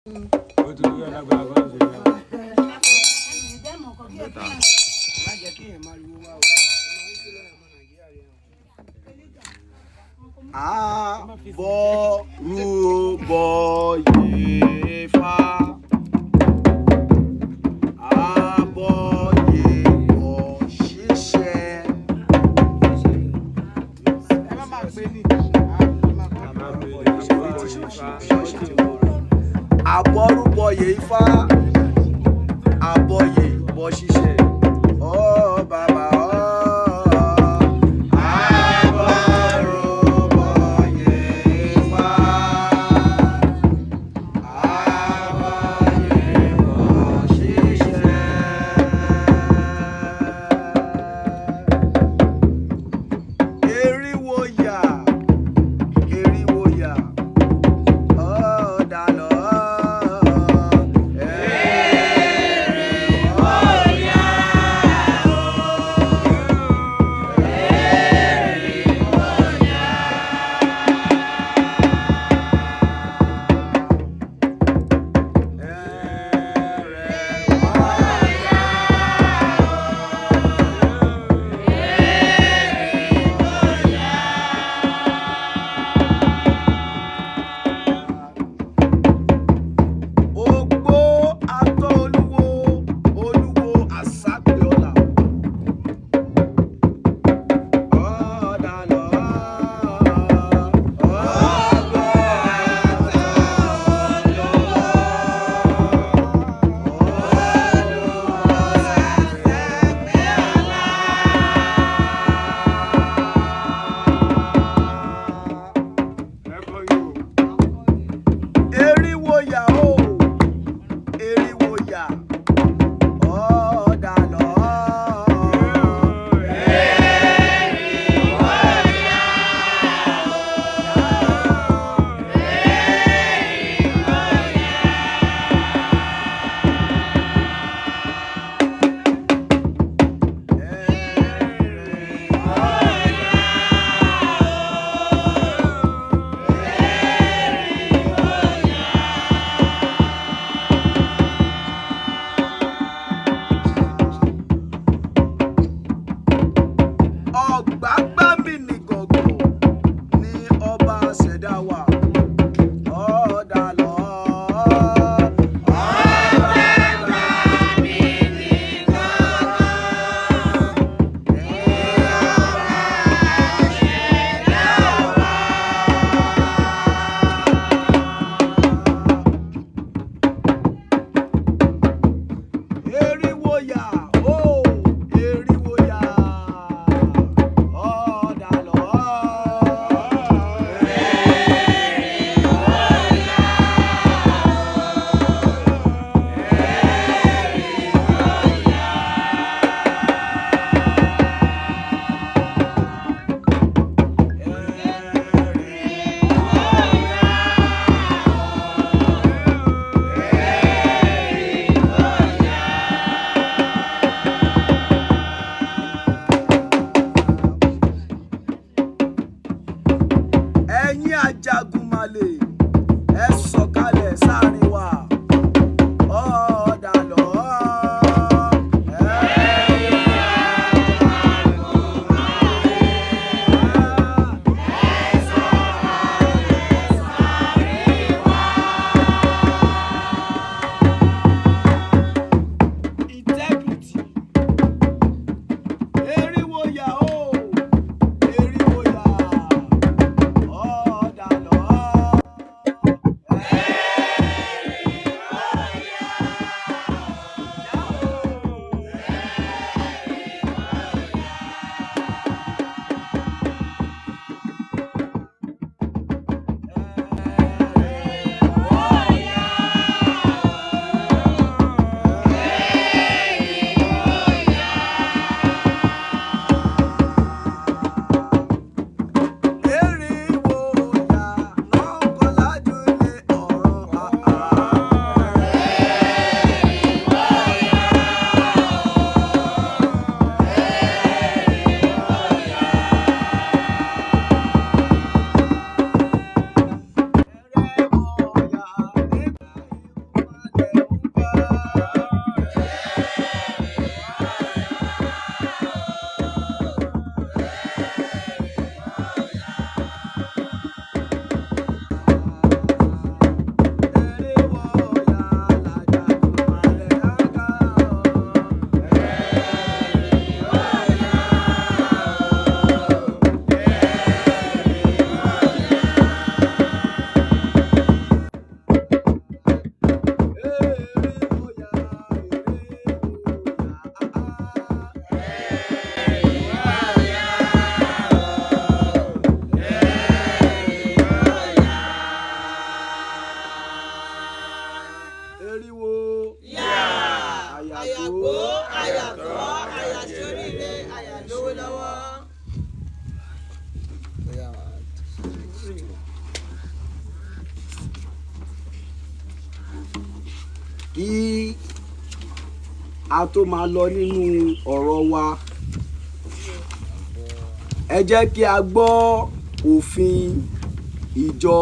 Yeah. Eriwo. Àyàgbó, àyàtọ̀, àyàṣoríire, àyàlówó lọ́wọ́. Kí a tó máa lọ nínú ọ̀rọ̀ wa, ẹ jẹ́ kí a gbọ́ òfin ìjọ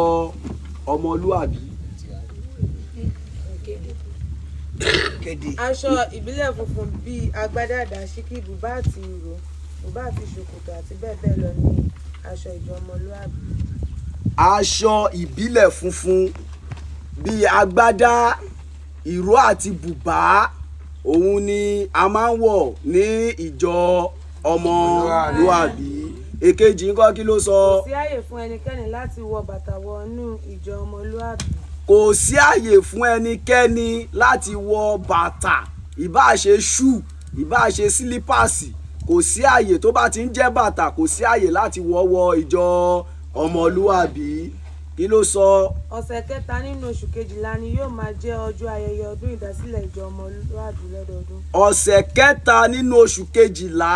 ọmọlúàbí. Aṣọ ìbílẹ̀ funfun bíi agbádá dàsíkí, bùbá àti ìró, bùbá àti ṣòkòtò àti bẹ́ẹ̀ bẹ́ẹ̀ lọ ní aṣọ ìjọ ọmọlúàbí. Aṣọ ìbílẹ̀ funfun bíi agbádá, ìró àti bùbá òun ni a máa ń wọ̀ ní ìjọ ọmọlúàbí. Èkejì ńkọ́ kí ló sọ? Kò sí àyè fún ẹnikẹ́ni láti wọ bàtà wọnú ìjọ ọmọlúàbí. Kò sí àyè fún ẹnikẹ́ni láti wọ bàtà, ìbáà ṣe ṣú, ìbáà ṣe sílípàsì, kò sí àyè tó bá ti ń jẹ́ bàtà, kò sí àyè láti wọ ìjọ ọmọlúàbí. Kí ló sọ? Ọ̀sẹ̀ kẹta nínú oṣù kejìlá ni yóò máa jẹ́ ọjọ́ ayẹyẹ ọdún ìdásílẹ̀ ìjọ ọmọlúàbí lọ́dọọdún. Ọ̀sẹ̀ kẹta nínú oṣù kejìlá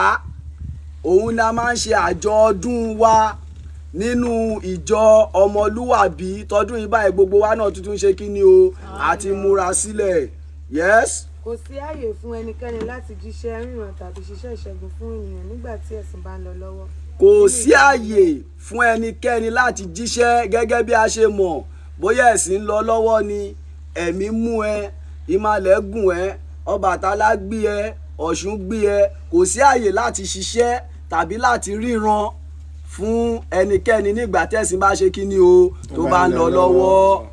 òun ni a máa ń ṣe àjọ̀dún wa nínú ìjọ ọmọlúwàbí. Tọdún yìí báyìí gbogbo wa náà tuntun ṣe kí ni o, àti múra sílẹ̀. Yes. Kò sí àyè fún ẹnikẹ́ni láti jíṣẹ́ ríran tàbí ṣiṣẹ́ ìṣẹ́gun fún ènìyàn nígbà tí ẹ̀sìn bá ń lọ lọ́wọ́. Kò sí àyè fún ẹnikẹ́ni láti jíṣẹ́, gẹ́gẹ́ bí a ṣe mọ̀, bóyá ẹ̀sìn ń lọ lọ́wọ́ ni, ẹ̀mí mú ẹ, ìmàlẹ̀ gùn ẹ, Ọbàtálá gbé ẹ, Ọ̀ṣun gbé ẹ. Kò sí àyè láti ṣiṣẹ́ tàbí láti ríran fún ẹnikẹ́ni nígbà tẹ́sìn bá ṣe kí ni o, tó bá ń lọ lọ́wọ́.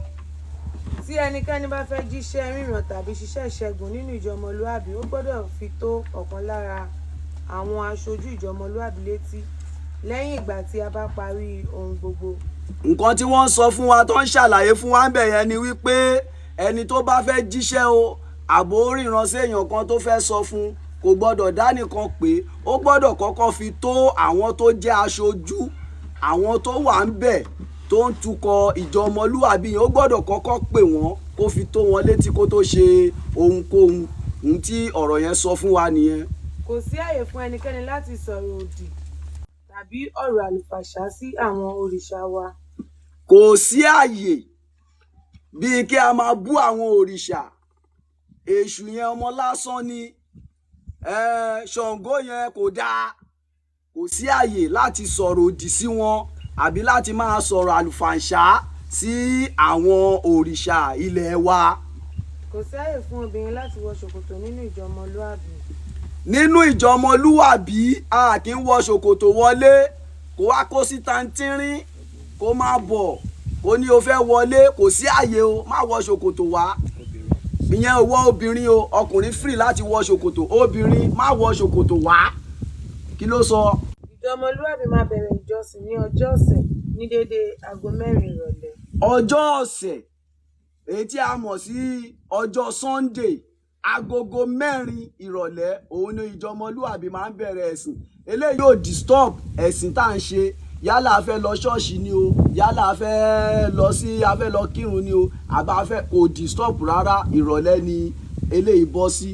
Tí ẹnikẹ́ni bá fẹ́ jíṣẹ́ ríran tàbí ṣiṣẹ́ ìṣẹ́gun nínú ìjọ ọmọlúàbí, ó gbọ́dọ̀ fi tó ọ̀kan lára àwọn aṣojú ìjọ ọmọlúàbí létí lẹ́yìn ìgbà tí a bá parí ohun gbogbo. Nǹkan tí wọ́n sọ fún wa, tó ń ṣàlàyé fún wa ń bẹ̀ yẹn ni wípé ẹni tó bá fẹ́ jíṣẹ́ o, àbò ríran sí èèyàn kan tó fẹ́ sọ fún, kò gbọ́dọ̀ dá nìkan pé, ó gbọ́dọ̀ kọ́kọ́ fi tó àwọn tó jẹ́ aṣojú, àwọn tó wà ń bẹ̀ tó ń tukọ̀ ìjọ ọmọlúwàbí yẹn, ó gbọ́dọ̀ kọ́kọ́ pè wọ́n kó fi tó wọn létí kó tó ṣe ohunkóhun. Ohun tí ọ̀rọ̀ yẹn sọ fún wa nìyẹn. Kò sí àyè fún ẹnikẹ́ni láti sọ̀rọ̀ òdì tàbí ọ̀rọ̀ àlùfàǹṣá sí àwọn òrìṣà wa. Kò sí àyè bíi kí a máa bú àwọn òrìṣà. Èṣù yẹn ọmọ lásán ni, Ṣàngó yẹn kò dáa. Kò sí àyè láti sọ̀rọ̀ òdì sí wọn àbí láti máa sọ̀rọ̀ àlùfàǹṣá sí àwọn òrìṣà ilẹ̀ wa. Kò sí àyè fún obìnrin láti wọ ṣòkòtò nínú ìjọ ọmọlúàbí. Nínú ìjọ ọmọlúwàbí a kì í wọ ṣòkòtò wọlé, kó wá kó sí tantírín, kó má bọ̀, kó ní o fẹ́ wọlé. Kò sí àyè o, má wọ ṣòkòtò wá. Ìyẹn ò wọ obìnrin o, ọkùnrin free láti wọ ṣòkòtò, obìnrin má wọ ṣòkòtò wá. Kí ló sọ? Ìjọ ọmọlúàbí máa bẹ̀rẹ̀ ìjọsìn ní ọjọ́ ọ̀sẹ̀ ní déédéé aago 4 ìrọ̀lẹ́. Ọjọ́ ọ̀sẹ̀ èyí tí a mọ̀ sí ọjọ́ Sunday, agogo 4 ìrọ̀lẹ́ òun ni ìjọ ọmọlúwàbí máa ń bẹ̀rẹ̀ ẹ̀sìn. Eléyìí yóò disturb ẹ̀sìn tá à ń ṣe. Yálà a fẹ́ lọ ṣọ́ọ̀ṣì ni o, yálà a fẹ́ lọ kírun ni o, àbá a fẹ́, kò disturb rárá. Ìrọ̀lẹ́ ni eléyìí bọ́ sí.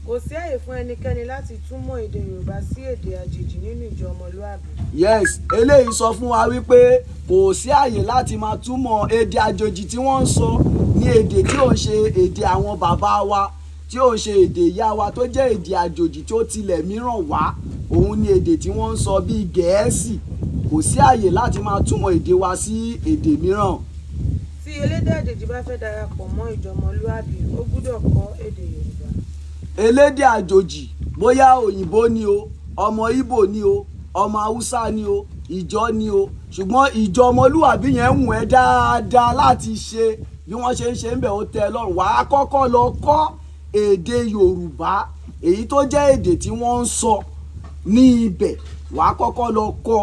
Kò sí àyè fún ẹnikẹ́ni láti túmọ̀ èdè Yorùbá sí èdè àjèjì nínú ìjọ ọmọlúàbí. Yes, eléyìí sọ fún wa wípé kò sí àyè láti máa túmọ̀ èdè àjòjì tí wọ́n ń sọ ní èdè tí ò ń ṣe èdè àwọn bàbá wa, tí ò ń ṣe èdè ìyá wa, tó jẹ́ èdè àjòjì tí ó tilẹ̀ mìíràn wá. Òun ni èdè tí wọ́n ń sọ bíi Gẹ̀ẹ́sì. Kò sí àyè láti máa túmọ̀ èdè wa sí èdè mìíràn. Tí elédè àjèjì bá fẹ́ darapọ̀ mọ́ ìjọ ọmọlúàbí, ó gbọ́dọ̀ kọ́ èdè Yorùbá. Elédè àjòjì, bóyá òyìnbó ni o, ọmọ Ìgbò ni o, ọmọ Haúsá ni o, ìjọ ni o, ṣùgbọ́n ìjọ ọmọlúwàbí yẹn wù ẹ́ dáadáa láti ṣe bí wọ́n ṣe ń ṣe ń bẹ̀, ó tẹ́ ẹ lọ́rùn. Wàá kọ́kọ́ lọ kọ́ èdè Yorùbá, èyí tó jẹ́ èdè tí wọ́n ń sọ ní ibẹ̀. Wàá kọ́kọ́ lọ kọ́,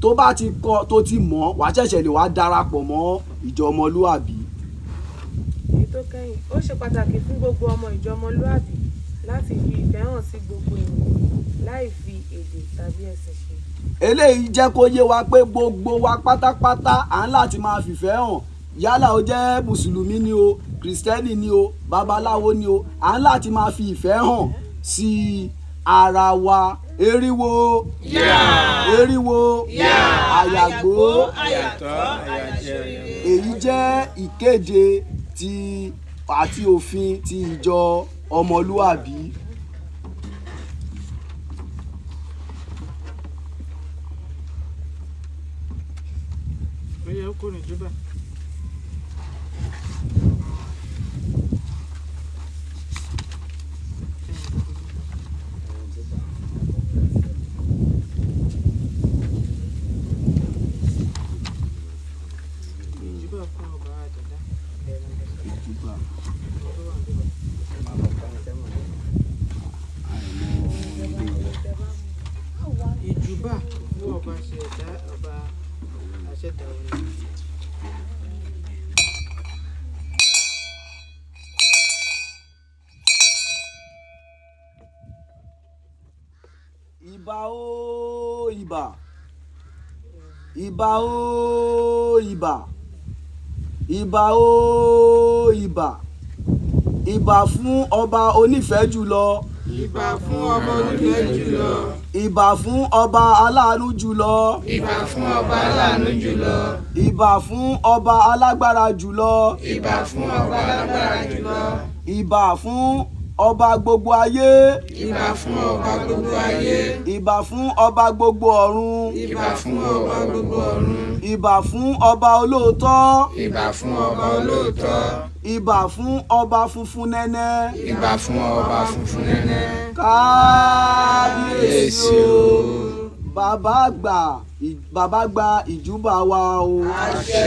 tó bá ti kọ́ tó ti mọ̀, wàá ṣẹ̀ṣẹ̀ lè wá darapọ̀ mọ́ ìjọ ọmọlúwàbí. Èyí tó kẹ́yìn, ó ṣe pàtàkì fún gbogbo ọmọ ìjọ ọmọlúàbí láti fi ìfẹ́ hàn sí gbogbo ènìyàn láì fi èdè tàbí ẹ̀sìn ṣe. Eléyìí jẹ́ kó yé wa pé gbogbo wa pátápátá à ń láti máa fìfẹ́ hàn. Yálà ó jẹ́ mùsùlùmí ni o, kìrìsìtẹ́nì ni o babaláwo ni o à ń láti máa fi ìfẹ́ hàn sí ara wa. Eriwo eriwo àyàgbó èyí jẹ́ ìkéde ti àti òfin ti ìjọ ọmọlúàbí. Ìjúbà fún ọba ṣẹ̀dá ọba àṣẹ̀dá orin. Ìbà o ìbà ìbà o ìbà ìbà o ìbà ìbà fún ọba onífẹ̀ẹ́ jùlọ. Ìbà fún ọba onífẹ̀ẹ́ jùlọ. Ìbà fún ọba aláàánú jùlọ. Ìbà fún ọba aláàánú jùlọ. Ìbà fún ọba alágbára jùlọ. Ìbà fún ọba alágbára jùlọ. Ìbà fún ọba gbogbo ayé. Ìbà fún ọba gbogbo ayé. Ìbà fún ọba gbogbo ọ̀run. Ìbà fún ọba gbogbo ọ̀run. Ìbà fún ọba olóòótọ́. Ìbà fún ọba olóòótọ́. Ìbà fún ọba funfun nẹ́nẹ́. Ìbà fún ọba funfun nẹ́nẹ́. Kábíyèsí o. Bàbá gba ìjúbà wa o. Àṣẹ.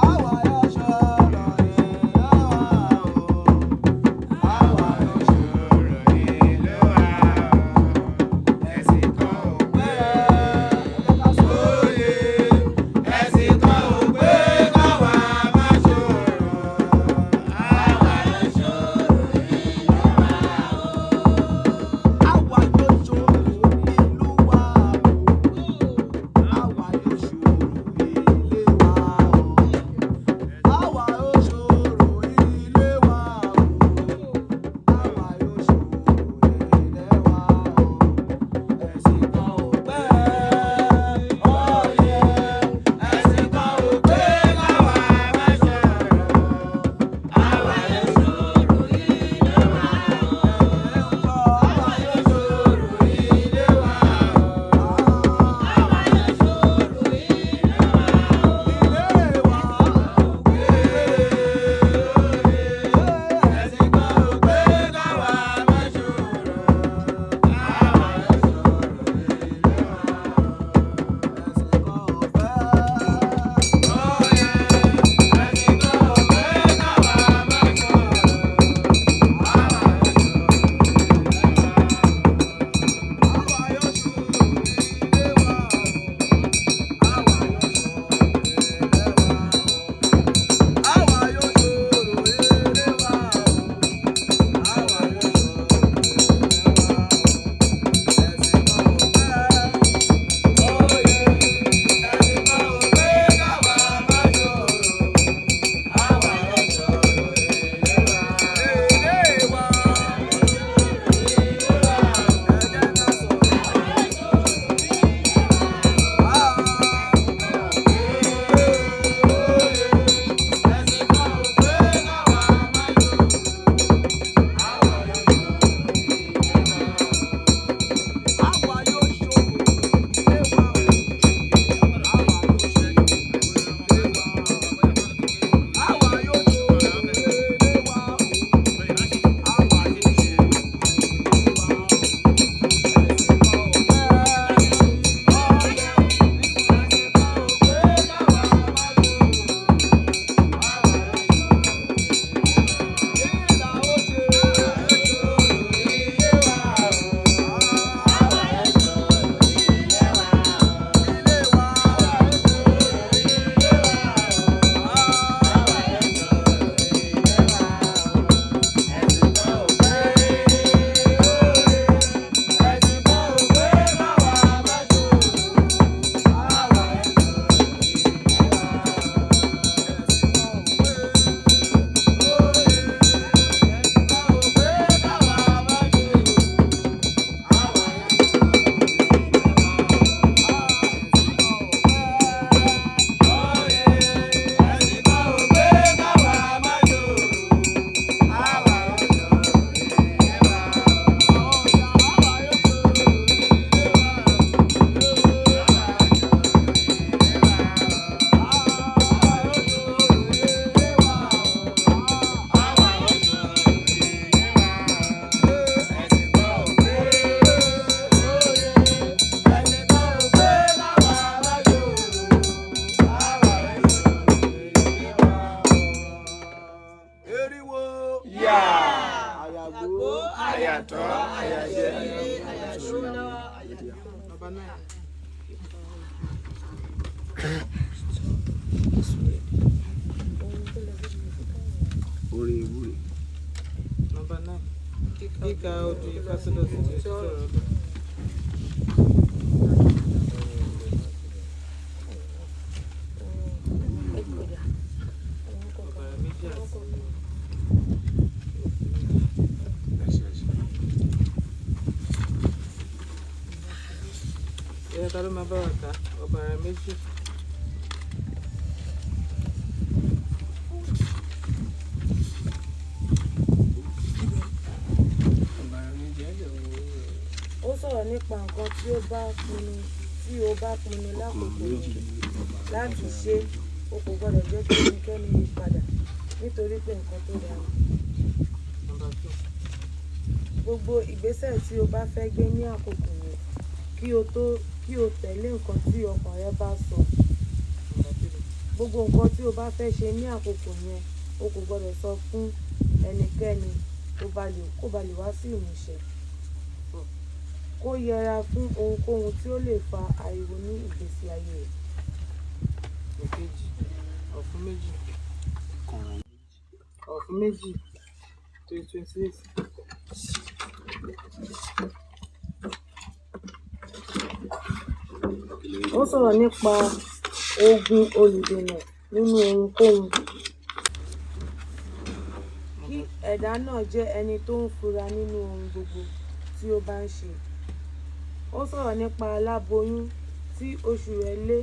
Àwa yóò àyàtọ̀ àyàjẹ. Number 9. Orin ìwúre. Number 9. Kíka odi ìfàsílẹ̀ sí ti sọ̀rọ̀ lọ. Ta ló máa bá wa kà ọ̀bàrà méjì. Ó sọ̀rọ̀ nípa nǹkan tí o bá pinnu lákòókò rẹ̀ láti ṣe, o kò gbọdọ̀ jẹ́ kí ẹnikẹ́ni yí padà nítorí pé nǹkan tó dára. Gbogbo ìgbésẹ̀ tí o bá fẹ́ gbé ní àkókò yẹn kí o tẹ̀lé nǹkan tí ọkàn rẹ bá sọ. Gbogbo nǹkan tí o bá fẹ́ ṣe ní àkókò yẹn o kò gbọdọ̀ sọ fún ẹnikẹ́ni kó ba lè wá sí ìmúṣẹ. Kó yẹra fún ohunkóhun tí ó lè fa ariwo ní ìgbésí ayé rẹ̀. Èkejì, ọ̀fun méjì 28. Ó sọ̀rọ̀ nípa ogun olùdènà nínú ohunkóhun. Kí ẹ̀dá náà jẹ́ ẹni tó ń fura nínú ohun gbogbo tí ó bá ń ṣe. Ó sọ̀rọ̀ nípa aláboyún tí oṣù rẹ̀ lé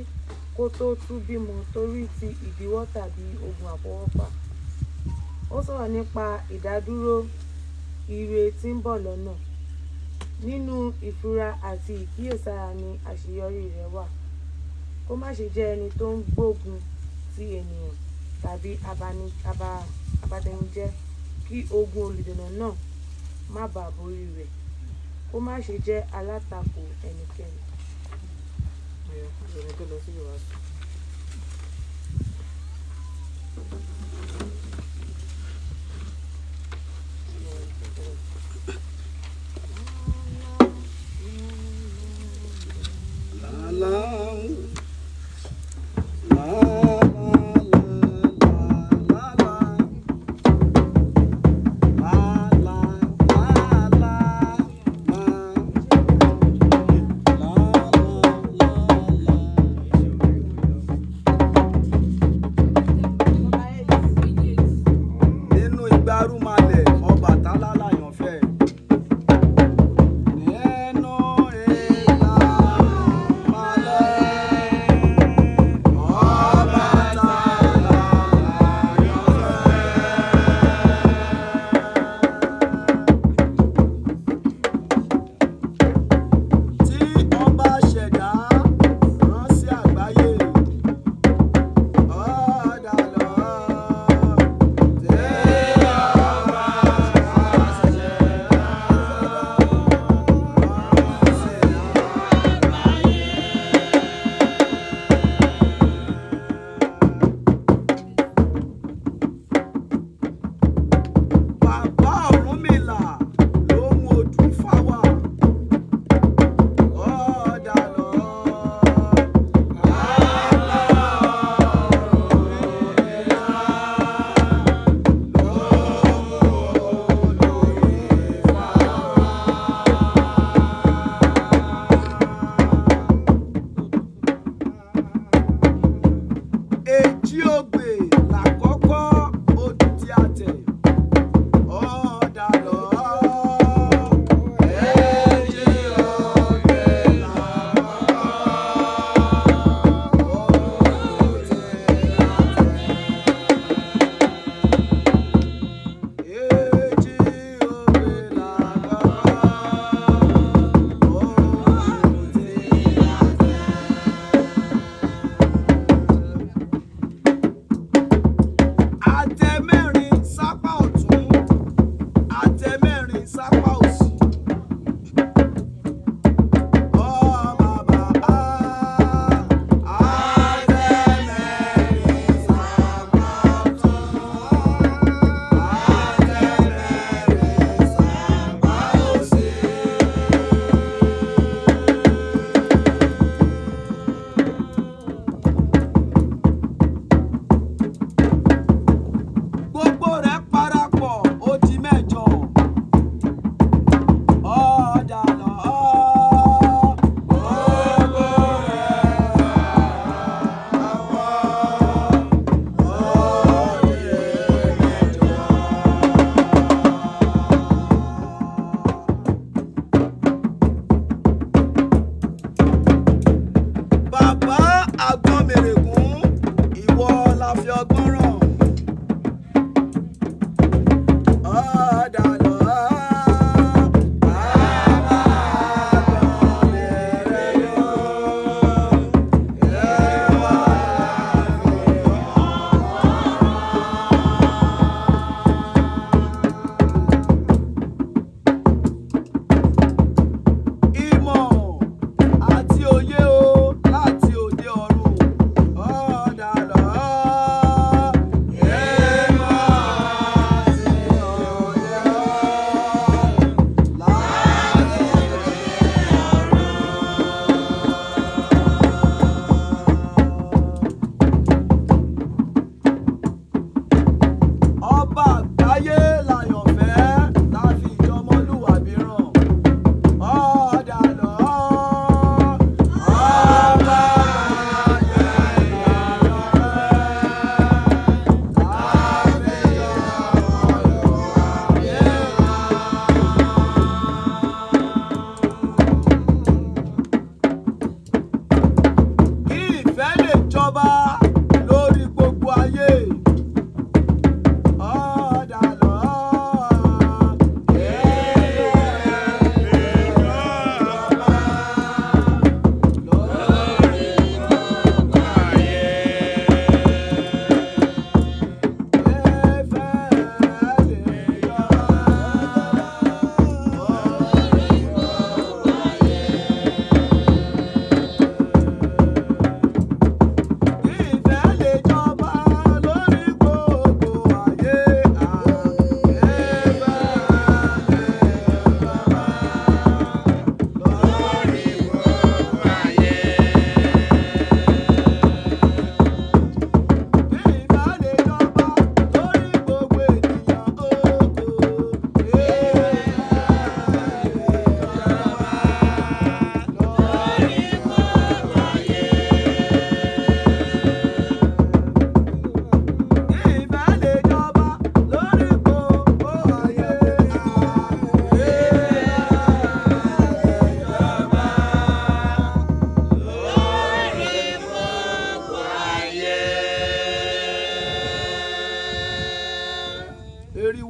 kó tó tún bímọ torí ti ìdíwọ́ tàbí ogun àfọwọ́fà. Ó sọ̀rọ̀ nípa ìdádúró ire tí ń bọ̀ lọ́nà. Nínú ìfura àti ìkíyèsára ni àṣeyọrí rẹ̀ wà. Kó má ṣe jẹ́ ẹni tó ń gbógun ti ènìyàn tàbí abatẹnijẹ́ kí ogun olùdènà náà má bàa borí rẹ̀. Kó má ṣe jẹ́ alátakò ẹnikẹ́ni.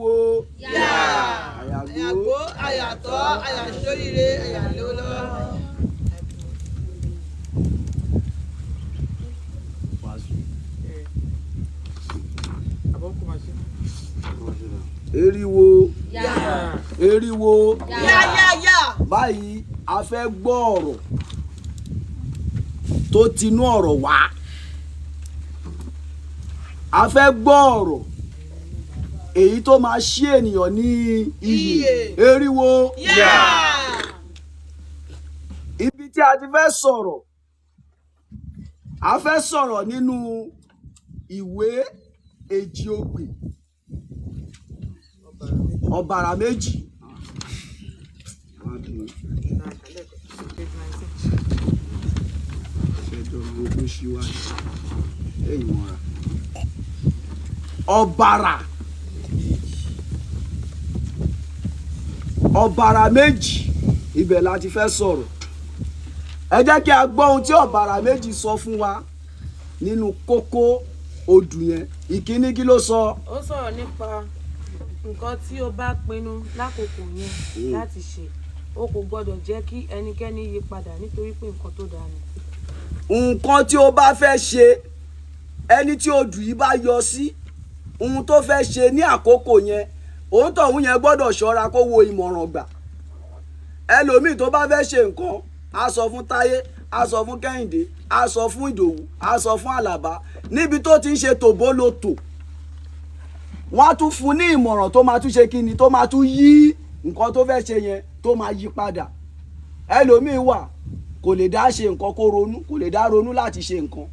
Eriwo. Àyàgbó, àyàtọ̀, àyàsóríire, àyàlólọ́. Eriwo. Eriwo. Yá. Báyìí a fẹ́ gbọ́ ọ̀rọ̀ tó tinú ọ̀rọ̀ wá. A fẹ́ gbọ́ ọ̀rọ̀ èyí tó máa ṣí ènìyàn ní iyè. Eriwo. Ibi tí a ti fẹ́ sọ̀rọ̀, a fẹ́ sọ̀rọ̀ nínú ìwé Èjìogbè ọ̀bàrà méjì. Ọ̀bàrà méjì, ibẹ̀ la ti fẹ́ sọ̀rọ̀. Ẹ jẹ́ kí a gbọ́ ohun tí ọ̀bàrà méjì sọ fún wa nínú kókó odù yẹn. Ìkíní kí ló sọ? Ó sọ̀rọ̀ nípa nǹkan tí o bá pinnu lákòókò yẹn láti ṣe. O kò gbọdọ̀ jẹ́ kí ẹnikẹ́ni yí padà nítorí pé nǹkan tó dáa ni. Nǹkan tí o bá fẹ́ ṣe, ẹni tí odù yìí bá yọ sí, ohun tó fẹ́ ṣe ní àkókò yẹn, òun tọ̀hún yẹn gbọ́dọ̀ ṣọ́ra kó wo ìmọ̀ràn gbà. Ẹlòmíì tó bá fẹ́ ṣe nǹkan, á sọ fún Táyé, á sọ fún Kẹ́hìndé, á sọ fún Ìdòwú, á sọ fún Àlàbá. Níbi tó ti ń ṣe tòbólòtò, wọ́n á tún fún ní ìmọ̀ràn tó máa tún ṣe kíni, tó máa tún yí nǹkan tó fẹ́ ṣe yẹn tó máa yí padà. Ẹlòmíì wà kò lè dá ṣe nǹkan kó ronú, kò lè dá ronú láti ṣe nǹkan.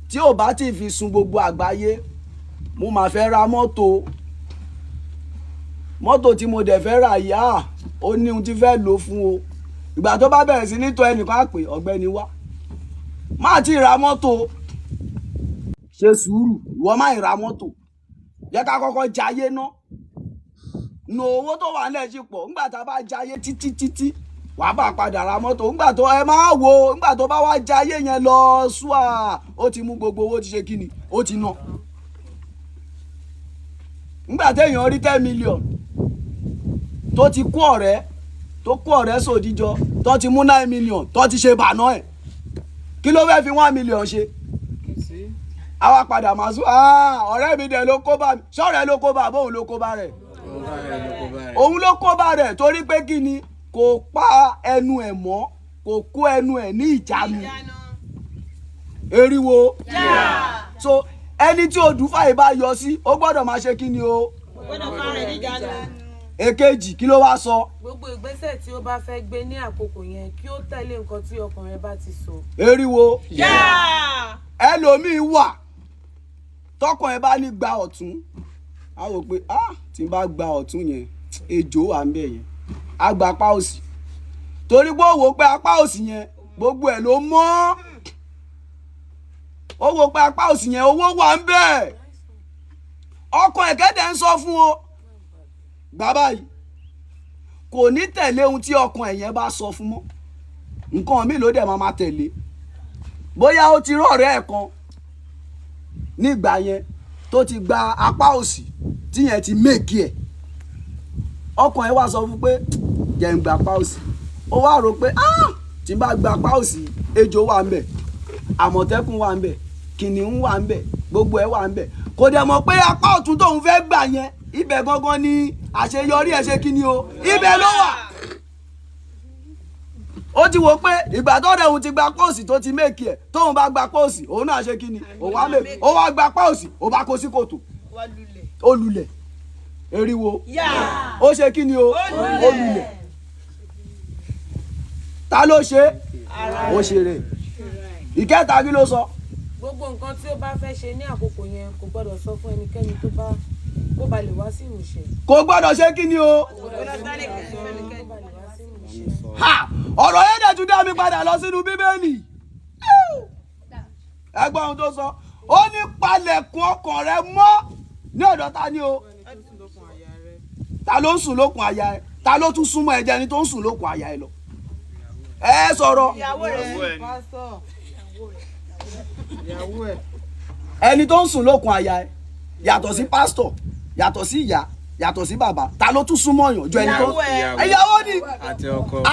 Tí ò bá ti fi sun gbogbo àgbáyé, mo máa fẹ́ ra mọ́tò tí mo dẹ̀ fẹ́ rà yá, ó ní ohun tí fẹ́ lò fún o. Ìgbà tó bá bẹ̀rẹ̀ sí ní tọ́ ẹnìkan á pè ọ̀gbẹ́ni wá, má ti ra mọ́tò, ṣe sùúrù, ìwọ má ra mọ́tò, jẹ́ ká kọ́kọ́ jayé ná. No owó tó wà nílẹ̀ ṣì pọ̀, nígbà tá a bá jayé títí wàá bá padà ra mọ́tò. Nígbà tó ẹ máa wo, nígbà tó bá wá jayé yẹn lọ ṣùà, ó ti mú gbogbo owó ti ṣe kíni, ó ti ná. Nígbà téèyàn rí 10 million tó ti kó ọ̀rẹ́ sòdíjọ, tó ti mú 9 million tó ti ṣe bàná ẹ̀, kí ló fẹ́ fi 1 million ṣe? Àwa padà máa sọ ọ̀rẹ́ mi dẹ̀ ló kó bá mi. Ṣọ́ọ̀rẹ́ ló kó bá bóun ló kó bá rẹ̀. Òun ló kó bá rẹ̀ torí pé kí ni, kò pa ẹnu ẹ̀ mọ́, kò kó ẹnu ẹ̀ ní ìjánu. Eriwo. So ẹni tí odù fàyè bá yọ sí, ó gbọ́dọ̀ máa ṣe kí ni o. Èkejì kí ló wá sọ? Gbogbo ìgbésẹ̀ tí ó bá fẹ́ gbé ní àkókò yẹn kí ó tẹ̀lé nǹkan tí ọkàn rẹ̀ bá ti sọ. Eriwo. Ẹlòmíì wà tọkàn ẹ bá ní gba ọ̀tún, a wò pé tí n bá gba ọ̀tún yẹn, ejò wà ń bẹ̀ yẹn, a gba apá òsì. Torí pé ó wò pé apá òsì yẹn gbogbo ẹ̀ ló mọ́. Ó wò pé apá òsì yẹn owó wà ń bẹ̀. Ọkàn ẹ̀kẹ́dẹ̀ ń sọ fún o. Gbà báyìí, kò ní tẹ̀lé ohun tí ọkàn ẹ̀yẹn bá sọ fún mọ́. Nǹkan mi ló dẹ̀ máa tẹ̀lé. Bóyá ó ti rọ̀rẹ́ ẹ̀ kan nígbà yẹn tó ti gba apá òsì tí yẹn ti méèkì ẹ̀. Ọkàn ẹ̀ wá sọ fún pé jẹ́ ń gba apá òsì. Ó wá rò pé tí n bá gba apá òsì, ejò wà ń bẹ̀, àmọ̀tẹ́kùn wà ń bẹ̀, kìnìún wà ń bẹ̀, gbogbo ẹ̀ wà ń bẹ̀. Kò dẹ̀ mọ̀ pé apá ọ̀tún tóun fẹ́ gbà yẹn, ibẹ̀ gangan ni àṣeyọrí ẹ̀ ṣe kí ni o, ibẹ̀ ló wà. Ó ti wò pé ìgbà tó dẹ̀ òun ti gba póòsì tó ti méèkì ẹ̀, tóun bá gba póòsì òun náà ṣe kí ni, ó wá gba póòsì, ó bá kó sí kòtò, ó lulẹ̀. Eriwo. Ó ṣe kí ni o, ó lulẹ̀. Ta ló ṣe? Ó ṣe rẹ̀. Ìkẹta kí ló sọ? Gbogbo nǹkan tí ó bá fẹ́ ṣe ní àkókò yẹn kò gbọdọ̀ sọ fún ẹnikẹ́ni kó ba lè wá sí ìmúṣẹ. Kò gbọdọ̀ ṣe kí ni o. Ọ̀rọ̀ yẹn dẹ̀ tún dá mi padà lọ sínú Bíbélì. Ẹ gbọ́ ohun tó sọ. Ó ní palẹ̀kùn ọkàn rẹ mọ́ ní ọ̀dọ̀ ta ni o. Ta ló ń sùn lókun àyà ẹ? Ta ló tún súnmọ́ ẹ jẹ́ ẹni tó ń sùn lókun àyà ẹ lọ? Ẹ sọ̀rọ̀. Ẹni tó ń sùn lókun àyà ẹ yàtọ̀ sí pásítọ̀. yàtọ̀ sí ìyá yàtọ̀ sí bàbá ta ló tún súnmọ́ yàn jọ ẹni tó ìyàwó ni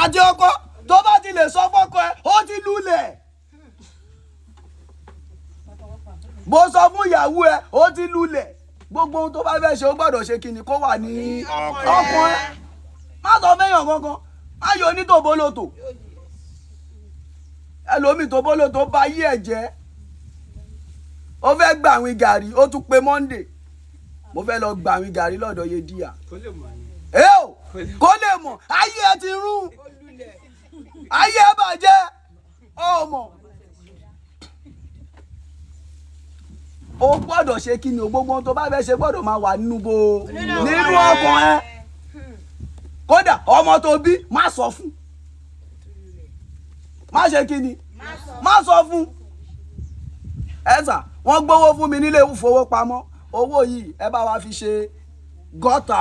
àti ọkọ tó bá ti lè sọ fọ́kọ ẹ ó ti lulẹ̀ bó sọ fún ìyàwó ẹ ó ti lulẹ̀ gbogbo ohun tó bá fẹ́ ṣe ó gbọ́dọ̀ ṣe kíni kó wà ní ọkàn ẹ má sọ fẹ́yàn kankan má yọ ní tòbólòtò ẹlòmíì tòbólòtò bá yí ẹ̀ jẹ́ ó fẹ́ gbà àwìn gàrí ó tún pe Monday mo fẹ́ lọ gbà àwìn gàrí lọ́dọ̀ Yedíà kó lè mọ̀ ayé ẹ ti rún ayé ẹ bàjẹ́ ọmọ o gbọ́dọ̀ ṣe kí ni o gbogbo ohun tó bá fẹ́ ṣe gbọ́dọ̀ máa wà nínú ọkàn ẹ kódà ọmọ tó bí má sọ fún má ṣe kí ni má sọ fún ẹ̀sà wọ́n gbówó fún mi nílé ìfowópamọ́ owó yìí ẹ bá wa fi ṣe gọ́tà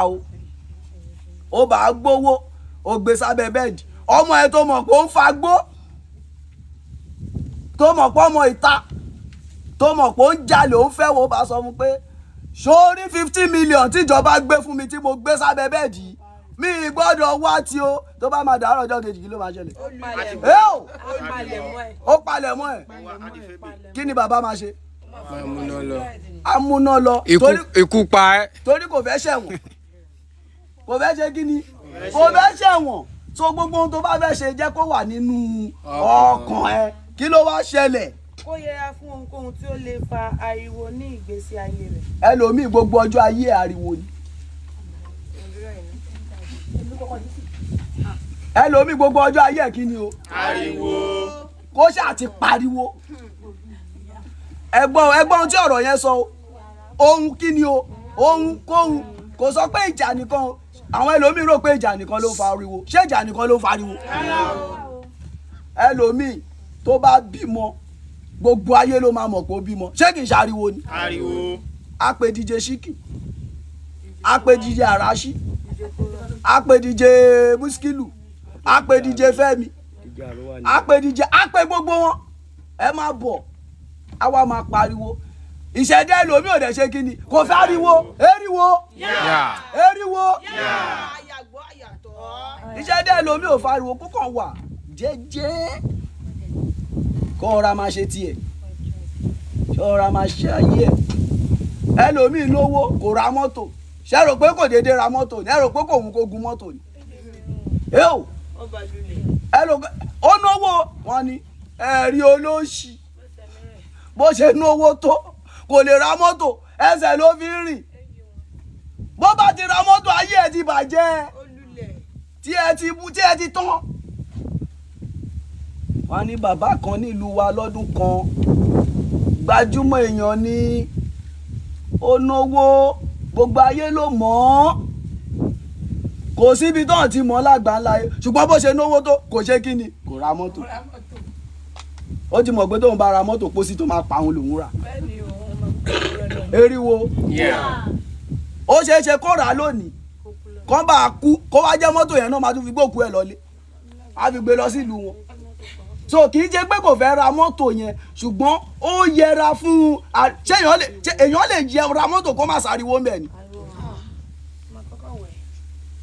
ó bá gbówó ó gbé sábẹ́ bẹ́ẹ̀dì ọmọ ẹ tó mọ̀ pé ó ń fagbó tó mọ̀ pé ọmọ ìta tó mọ̀ pé ó ń jalè ó ń fẹ́ wo bá sọ fún pé sórí 50 million tíjọba gbé fún mi tí mo gbé sábẹ́ bẹ́ẹ̀dì mi gbọ́dọ̀ wá tí ó tó bá máa dàárọ̀ ọjọ́ kejì kí ló máa ṣẹlẹ̀ ó palẹ̀ mọ́ ẹ̀ kí ni bàbá máa ṣe amúná lọ ikú pa ẹ́ torí kò fẹ́ ṣẹ̀wọ̀n kò fẹ́ ṣe kí ni kò fẹ́ ṣẹ̀wọ̀n so gbogbo ohun tó bá fẹ́ ṣe jẹ́ kó wà nínú ọkàn ẹ kí ló wá ṣẹlẹ̀. kó yẹra fún ohunkóhun tí ó lè fa ariwo ní ìgbésí ayé rẹ̀. ẹlòmíì gbogbo ọjọ́ ayé ariwo ni ẹlòmíì gbogbo ọjọ́ ayé ẹ̀ kí ni o ariwo kó ṣáà ti pariwo ẹgbọ́n tí ọ̀rọ̀ yẹn sọ ohun kí ni o ohun kóhun kò sọ pé ìjà nìkan o àwọn ẹlòmíì rò pé ìjà nìkan ló fa ariwo ṣé ìjà nìkan ló fa ariwo ẹlòmíì tó bá bímọ gbogbo ayé ló máa mọ̀ pé ó bímọ ṣé kì í ṣariwo ni ariwo a pe DJ Shiki a pe DJ Arashi a pe DJ Muskilu a pe DJ Fẹ́mi a pe DJ a pe gbogbo wọn ẹ máa bọ̀ a wá máa pariwo ìṣẹ̀dá ẹlòmíì ò dẹ̀ ṣe kí ni kò fẹ́ ariwo eriwo eriwo ìṣẹ̀dá ẹlòmíì ò fariwo kó kàn wà jẹ́jẹ́ kó ọ̀ra máa ṣe tiẹ̀ kó ọ̀ra máa ṣe ayé ẹ̀ ẹlòmíì lówó kò ra mọ́tò ṣe rò pé kò déédéé ra mọ́tò ní ẹ rò pé kò wù kó gun mọ́tò ní ó náwó wọn ni ẹ̀rí olóṣì bó ṣe náwó tó kò lè ra mọ́tò ẹsẹ̀ ló fi ń rìn bó bá ti ra mọ́tò ayé ẹ ti bàjẹ́ tí ẹ ti tán. wọ́n ní bàbá kan nílùú wa lọ́dún kan gbajúmọ̀ èèyàn ni ó náwó gbogbo ayé ló mọ̀ ọ́ kò síbi tó ti mọ̀ lágbàńlá yìí ṣùgbọ́n bó ṣe náwó tó kò ṣe kí ni kò ra mọ́tò ó ti mọ̀ pé tóun bá ra mọ́tò pósí tó máa pa òun lòún rà eriwo ó ṣeé ṣe kó rà á lónìí kó bá a kú kó wá jẹ́ mọ́tò yẹn náà máa tún fi gbókù ẹ̀ lọlé á fi gbé lọ sílùú wọn so kì í ṣe pé kò fẹ́ ra mọ́tò yẹn ṣùgbọ́n ó yẹra fún ṣé èèyàn lè yẹ ra mọ́tò kó má sáriwo ń bẹ̀ ni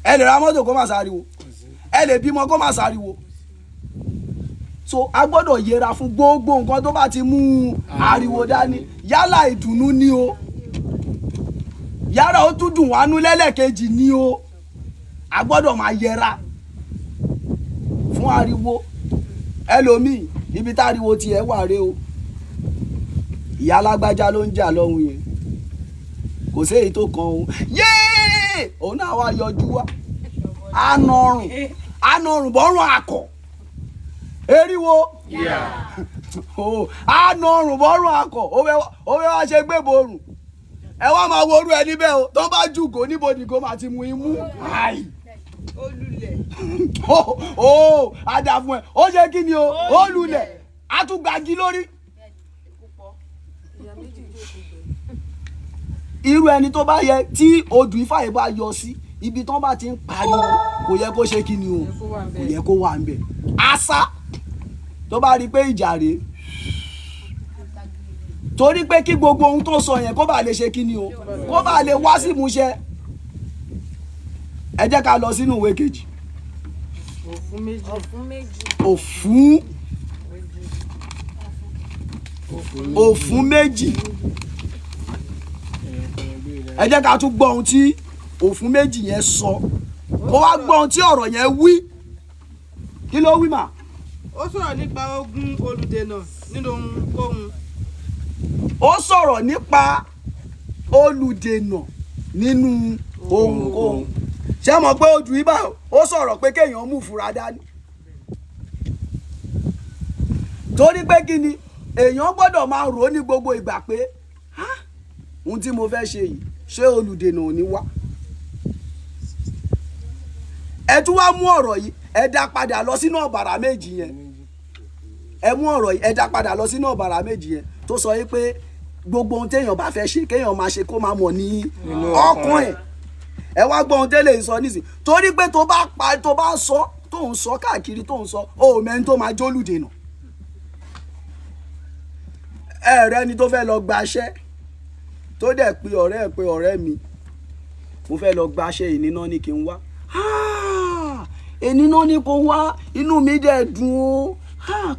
ẹ lè ra mọ́tò kó má sáriwo ẹ lè bímọ kó má sáriwo so a gbọ́dọ̀ yẹra fún gbogbo nǹkan tó bá ti mú ariwo dání yálà ìdùnnú ni o yálà ó tún dùn wánú lẹ́lẹ́kejì ni o a gbọ́dọ̀ máa yẹra fún ariwo ẹlòmíì ibi táriwo tiẹ̀ wà rè o ìyá alágbájá ló ń jà lọ́hùn yẹn kò sí èyí tó kan o yéé òun náà wá yọjú wá anọrùn bọ́rùn akọ̀ eriwo anọrùn bọ́rùn akọ̀ ó fẹ́ wá ṣe gbé borùn ẹ wá máa wo orú ẹ níbẹ̀ o tó bá jùgò níbo nìgò máa ti mú imú olùlẹ̀ àdà fún ẹ ó ṣe kí ni o ó lulẹ̀ á tún gbági lórí. irú ẹni tó bá yẹ tí odù ifá yìí bá yọ sí ibi tán bá ti ń pariwo kò yẹ kó ṣe kí ni o kò yẹ kó wà ń bẹ̀. àṣà tó bá rí i pé ìjà rèé torí pé kí gbogbo ohun tó sọ yẹn kó bá lè ṣe kí ni o kó bá lè wá sí ìmúṣẹ. ẹ jẹ́ ká lọ sínú ìwé kejì. òfún méjì. ẹ jẹ́ ká tún gbọ́ ohun tí òfún méjì yẹn sọ kó wá gbọ́ ohun tí ọ̀rọ̀ yẹn wí. kí ló wí mà? ó sọ̀rọ̀ nípa ogun olùdènà nínú ohunkóhun. ó sọ̀rọ̀ nípa olùdènà nínú ohunkóhun. ṣé mọ̀ pé ojú ibà ó sọ̀rọ̀ pé kéèyàn mú fura dání. torí pé kí ni èèyàn gbọ́dọ̀ máa rò ó ní gbogbo ìgbà pé ohun tí mo fẹ́ ṣe yìí ṣé olùdènà ò ní wá. ẹ tún wá mú ọ̀rọ̀ yìí ẹ dá padà lọ sínú ọ̀bàrà méjì yẹn. ẹ mú ọ̀rọ̀ yìí ẹ dá padà lọ sínú ọ̀bàrà méjì yẹn tó sọ yìí pé gbogbo ohun téèyàn bá fẹ́ ṣe kéèyàn máa ṣe kó máa mọ̀ ní ọkàn ẹ̀. ẹ wá gbọ́ ohun tẹ́lẹ̀ sọ nísìn torí pé tó bá sọ tó ń sọ káàkiri tó ń sọ ó mẹ́ni tó máa jólùdènà. ẹ̀rẹ́ ni tó fẹ́ lọ gbaṣẹ́ tó dẹ̀ pe ọ̀rẹ́ mi mo fẹ́ lọ gbaṣẹ́ ìníná ní kí n wá. ìníná ní kó wá inú mi dẹ̀ dùn ó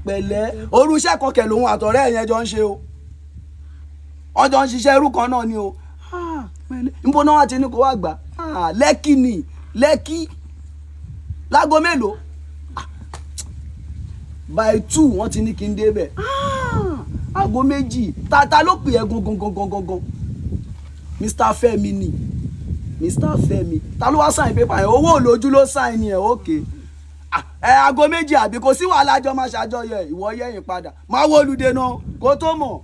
pẹ̀lẹ́ orúṣẹ́ kọkẹ̀ lòun àtọ̀rẹ́ yẹn jọ ń ṣe o ọjọ́ ń ṣiṣẹ́ irú kan náà ni o níbo náà wá ti ní kó wá gbà lẹ́kì ni lẹ́kì lágo mélòó by 2 wọ́n ti ní kí n débẹ̀ aago méjì tata ló pè ẹ́ gangan Mr. Fẹ́mi ni Mr. Fẹ́mi ta ló wá sign paper yẹn owó olójú ló sign yẹn òkè aago méjì àbí kò sí wàhálà àjọ máa ṣàjọyọ̀ ìwọ yẹ̀yìn padà máa wọ olùdènà kó tó mọ̀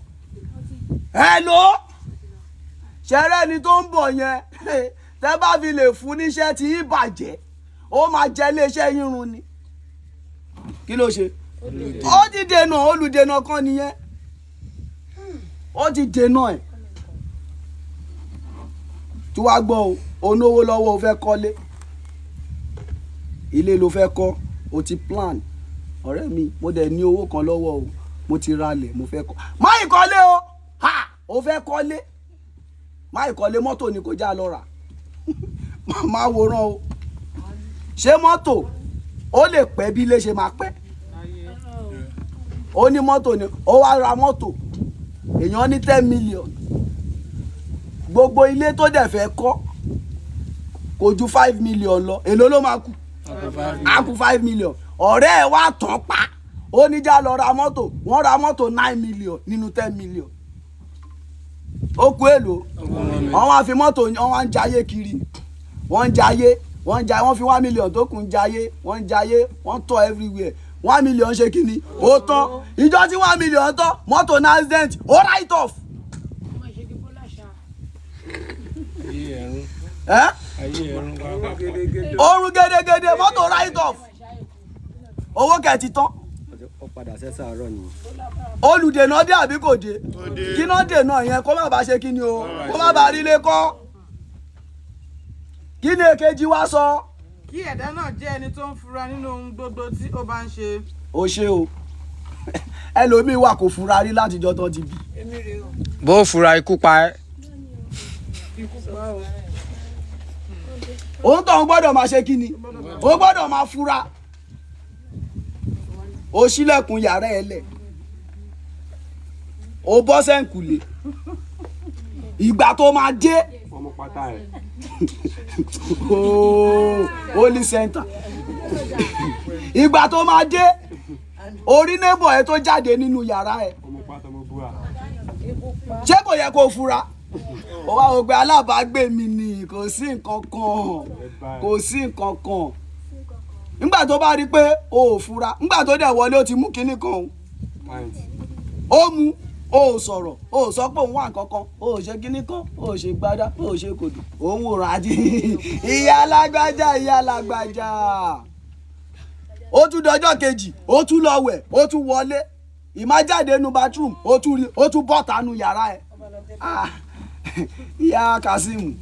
hello ṣẹrẹ́ ni tó ń bọ̀ yẹn tẹ́ bá fi lè fún níṣẹ́ tí í bàjẹ́ ó máa jẹ́ iléeṣẹ́ yín run ni kí ló ṣe ó ti dènà olùdènà kan nìyẹn ó ti dènà ẹ̀ tí wàá gbọ́ o náwó lọ́wọ́ o fẹ́ kọ́lé ilé ló fẹ́ kọ́ o ti plan ọ̀rẹ́ mi mo dẹ̀ ní owó kan lọ́wọ́ o mo ti ralẹ̀ mo fẹ́ kọ́ má ìkọ́lé o o fẹ́ kọ́lé má ìkọ́lé mọ́tò ni kò já lọ rà má wòran o ṣé mọ́tò ó lè pẹ́ bí ilé ṣe máa pẹ́ ó ní mọ́tò ni ó wá ra mọ́tò èèyàn ní 10 million gbogbo ilé tó dẹ̀ fẹ́ kọ́ kò ju 5 million lọ èló ló máa kù á kù 5 million ọ̀rẹ́ ẹ̀ wá tán pa ó ní já lọ ra mọ́tò wọ́n ra mọ́tò 9 million nínú 10 million ó kú èlò wọ́n wá fi mọ́tò wọ́n wá ń jayé kiri wọ́n ń jayé wọ́n fi 1 million tó kù ń jayé wọ́n tọ́ everywhere 1 million ṣe kí ni ó tán ìjọ tí 1 million tán mọ́tò ní accident ó write off. Orun gẹ́gẹ́gẹ́dẹ́ mọ́tò write off owó kẹ̀tì tán. ó padà sẹ́sà àárọ̀ ni. olùdènà dé àbí kò dé kí náà dènà yẹn kó má bàa ṣe kí ni o kó má bàa rí ilé kọ́. kí ni èkejì wá sọ. kí ẹ̀dá náà jẹ́ ẹni tó ń fura nínú ohun gbogbo tí ó bá ń ṣe. ó ṣe o ẹlòmíín wà kò fura rí látijọ́ tó ti bí. bó fura ikú pa ẹ́. òun tó ń gbọ́dọ̀ máa ṣe kí ni ó gbọ́dọ̀ máa fura. ó ṣílẹ̀kùn yàrá ẹ̀ lẹ̀ ó bọ́ sẹ́ǹkùlé ìgbà tó máa dé ọmọ pátá ẹ̀. holy center ìgbà tó máa dé orí neighbor ẹ tó jáde nínú yàrá ẹ ọmọ pátá mo búra. ṣé kò yẹ kó fura ó wá wò pé alábàágbé mi ni kò sí nǹkan kan nígbà tó bá rí pé o ò fura nígbà tó dẹ̀ wọlé ó ti mú kinní kan ó mú o ò sọ̀rọ̀ o ò sọ pé òun wà kankan o ò ṣe kinní kan o ò ṣe gbádá o ò ṣe kòdù òun ò rà á di ìyá alágbájá ó tún dọjọ́ kejì ó tún lọ wẹ̀ ó tún wọlé ìmájáde nu bathroom ó tún bọ́ta nu yàrá ẹ̀ ìyá Kazeem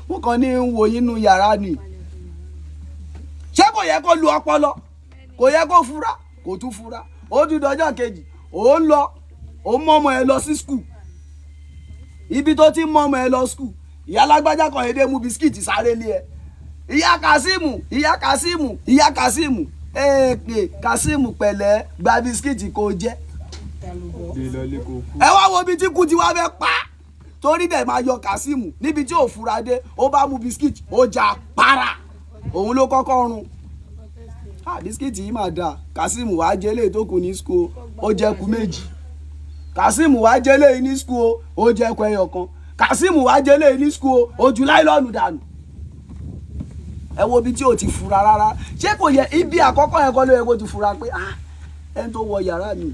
mo kàn ní wo yín nu yàrá ni ṣé kò yẹ kó lu ọpọlọ kò yẹ kó fura kò tún fura ó tún dọjọ́ kejì ó ń lọ ó mọ ọmọ ẹ lọ sí skul ibi tó ti mọ ọmọ ẹ lọ skul ìyá alágbájá kan èdè mú bisikíìtì sáré lé ẹ ìyá Kasimu èèpè Kasimu pẹ̀lẹ́ gba bisikíìtì kò jẹ ẹ wá wo ibi tí kú ti wá fẹ́ pa torí dẹ̀ máa yọ Kasimu níbi tí ò fura dé ó bá mú bisikíìtì ó jà para òun ló kọ́kọ́ run bisikíìtì yìí máa dáa Kasimu wàá jẹ́ lè tó kù ní skul ó jẹ́ kú méjì Kasimu wàá jẹ́ lè ní skul ó jẹ́ kú ẹyọ kan Kasimu wàá jẹ́ lè ní skul ó ju láìlọ́ọ̀nù dànù ẹ wo ibi tí ò ti fura rárá ṣé kò yẹ ibi àkọ́kọ́ yẹn kọ́ ló yẹ kó ti fura pé ẹni tó wọ yàrá mi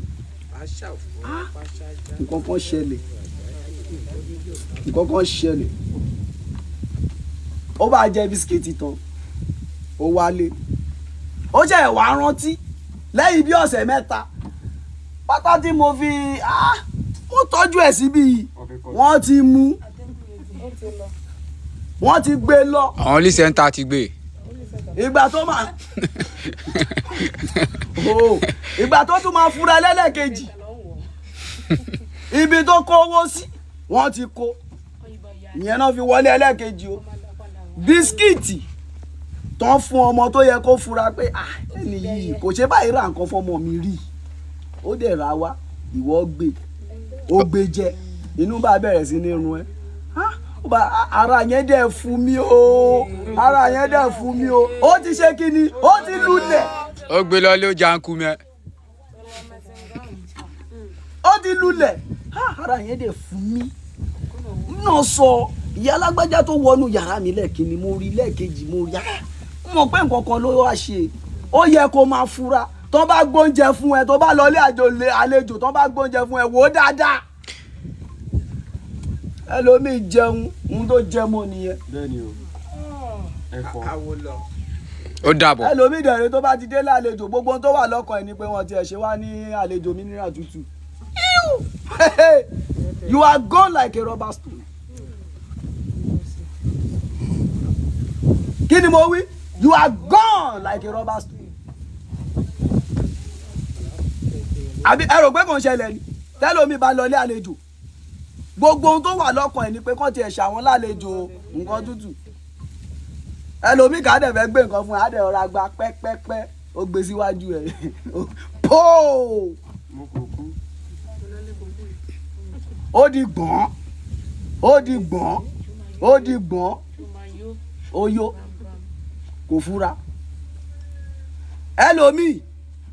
nǹkan kan ṣẹlẹ̀ ó bá jẹ bisikíìtì tán ó wálé ó jẹ́ ìwà rántí lẹ́yìn bí ọ̀sẹ̀ mẹ́ta pátá tí mo fi mo tọ́jú ẹ̀ síbí wọ́n ti mú wọ́n ti gbé lọ. àwọn lísẹ̀ńtà ti gbé. ìgbà tó tún máa fura lẹ́lẹ́kejì ibi tó kó owó sí wọ́n ti kó ìyẹn náà fi wọlé ẹlẹ́kejì o bisikíìtì tán fún ọmọ tó yẹ kó fura pé ẹni yìí kò ṣe báyìí ra nǹkan fọmọ mi rí ó dẹ̀ ra wá ìwọ gbé ó gbé jẹ inú bá bẹ̀rẹ̀ sí ní run ẹ́ ara yẹn dẹ̀ fún mi o ó ti ṣe kí ni ó ti lulẹ̀. ó gbé lọ lé ó janku mẹ́. ó ti lulẹ̀ ara yẹn dẹ̀ fún mi náà sọ ìyá alágbájá tó wọnú yàrá mi lẹ́ẹ̀kínní mo rí lẹ́ẹ̀kejì mo rí mọ̀ pé nǹkan kan ló wá ṣe ó yẹ kó máa fura tó bá gbóúnjẹ fún ẹ tó bá lọ lé àlejò tó bá gbóúnjẹ fún ẹ wò ó dáadáa ẹlòmíì jẹun ohun tó jẹ mọ́ nìyẹn. bẹ́ẹ̀ni o ẹ̀fọ́ ó dàbọ̀. ẹlòmíì dẹ̀rẹ̀ tó bá ti dé lálejò gbogbo ohun tó wà lọ́kàn ẹ̀ ni pé wọ́n ti ẹ̀ ṣe wá ní àlejò mineral tútù. You are gone like a rubber stone. Kí ni mo wí? You are gone like a rubber stone. àbí ẹ rò pé kò ń ṣẹlẹ̀ ni tẹ́lómi bá lọ lé àlejò gbogbo ohun tó wà lọ́kàn ẹ̀ ni pé kán tiẹ̀ ṣàwọn lálejò nǹkan tútù ẹlòmíì ká dẹ̀ fẹ́ gbé nǹkan fún ẹ á dẹ̀ ọ̀rọ̀ àgbà pẹ́pẹ́pẹ́ ó gbé síwájú ẹ̀ póò ó di gbọ̀n ó yó kò fura ẹlòmíì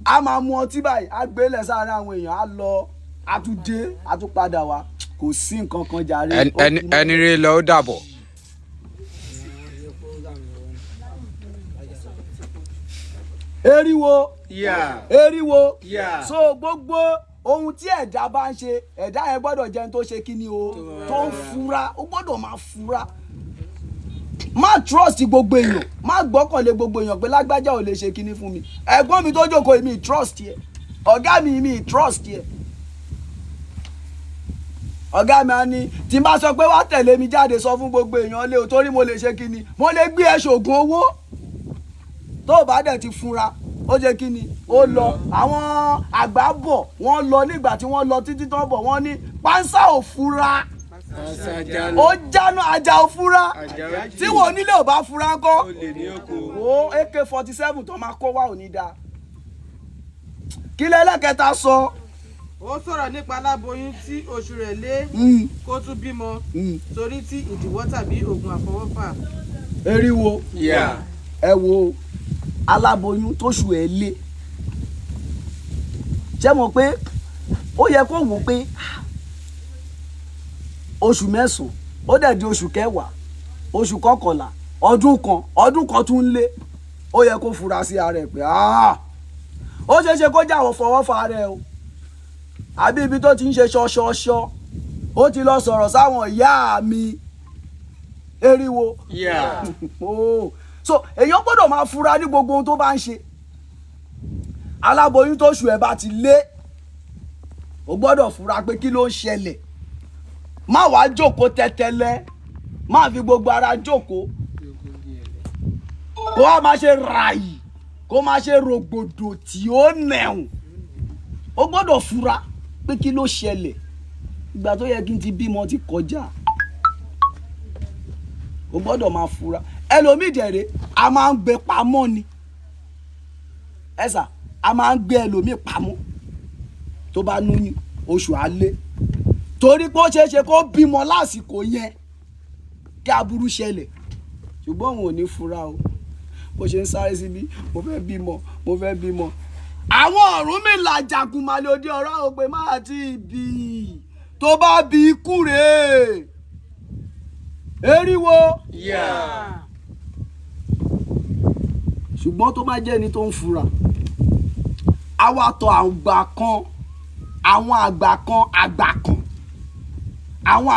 a máa mu ọtí báyìí a gbé lẹ̀ sáárín àwọn èèyàn a lọ a tún dé a tún padà wá kò sí nǹkan kan jàre. ẹni rẹ lọ ó dàbọ̀. eriwo Yeah. so gbogbo ohun tí ẹ̀dá bá ń ṣe ẹ̀dá yẹn gbọ́dọ̀ jẹ́ ní tó ṣe kí ni o tó ń fura ó gbọ́dọ̀ máa fura má trust gbogbo èèyàn má gbọ́kànlé gbogbo èèyàn pé lágbájá ò lè ṣe kíní fún mi ẹ̀gbọ́n mi tó jókòó mi trust yẹ ọ̀gá mi trust yẹ ọ̀gá mi á ní tí n bá sọ pé wá tẹ̀lé mi jáde sọ fún gbogbo èèyàn lé o torí mo lè ṣe kíní mo lè gbé ẹ ṣògùn owó tó o bá dẹ̀ ti funra ó ṣe kíní ó lọ àwọn àgbà bọ̀ wọ́n lọ nígbà tí wọ́n lọ títí tó bọ̀ wọ́n ní pánsá ò fura ó jáná ajá ò fura tí wọn onílé ò bá fura ńkọ́ wo AK-47 tó máa kó wá ò ní dáa kí lẹ́lẹ́kẹta sọ. ó sọ̀rọ̀ nípa aláboyún tí oṣù rẹ̀ lé kó tún bímọ torí tí ìdíwọ́ tàbí oògùn àfọwọ́fà. eriwo ẹ wo aláboyún tóṣù ẹ̀ lé ṣé mọ̀ pé ó yẹ kó wò pé oṣù mẹ́sàn-án ó dẹ̀ di oṣù kẹwàá oṣù kọkànlá ọdún kan tún lé ó yẹ kó fura sí ara ẹ̀ pé ó ṣeé ṣe kó jáwọ́ fọwọ́ fa ara ẹ̀ o àbí ibi tó ti ń ṣe ṣọṣọṣọ ó ti lọ sọ̀rọ̀ sáwọn ìyá mi eriwo so èèyàn gbọ́dọ̀ máa fura ní gbogbo ohun tó bá ń ṣe aláboyún tóṣù ẹ̀ bá ti lé ó gbọ́dọ̀ fura pé kí ló ń ṣẹlẹ̀ má wàá jókòó tẹ́tẹ́lẹ́ má fi gbogbo ara jókòó kó wá máa ṣe ràyì kó máa ṣe rògbòdò tí ó nẹ̀hùn ó gbọ́dọ̀ fura pé kí ló ṣẹlẹ̀ ìgbà tó yẹ kí n ti bímọ ti kọjá o gbọ́dọ̀ máa fura ẹlòmíì dẹ̀rẹ̀ a máa ń gbé pamọ́ ni ẹ̀sà a máa ń gbé ẹlòmíì pamọ́ tó bá lóyún oṣù alẹ́ torí pé ó ṣeé ṣe kó bímọ lásìkò yẹn kí aburú ṣẹlẹ̀ ṣùgbọ́n òun ò ní fura o bó ṣe ń sáré síbí mo fẹ́ bímọ àwọn Ọ̀rúnmìlà jagunmalè òde ọ̀rọ̀ àwọn pé má ti bì í tó bá bí ikú rèé eriwo ṣùgbọ́n tó bá jẹ́ ẹni tó ń fura àwa tọ̀ àwọn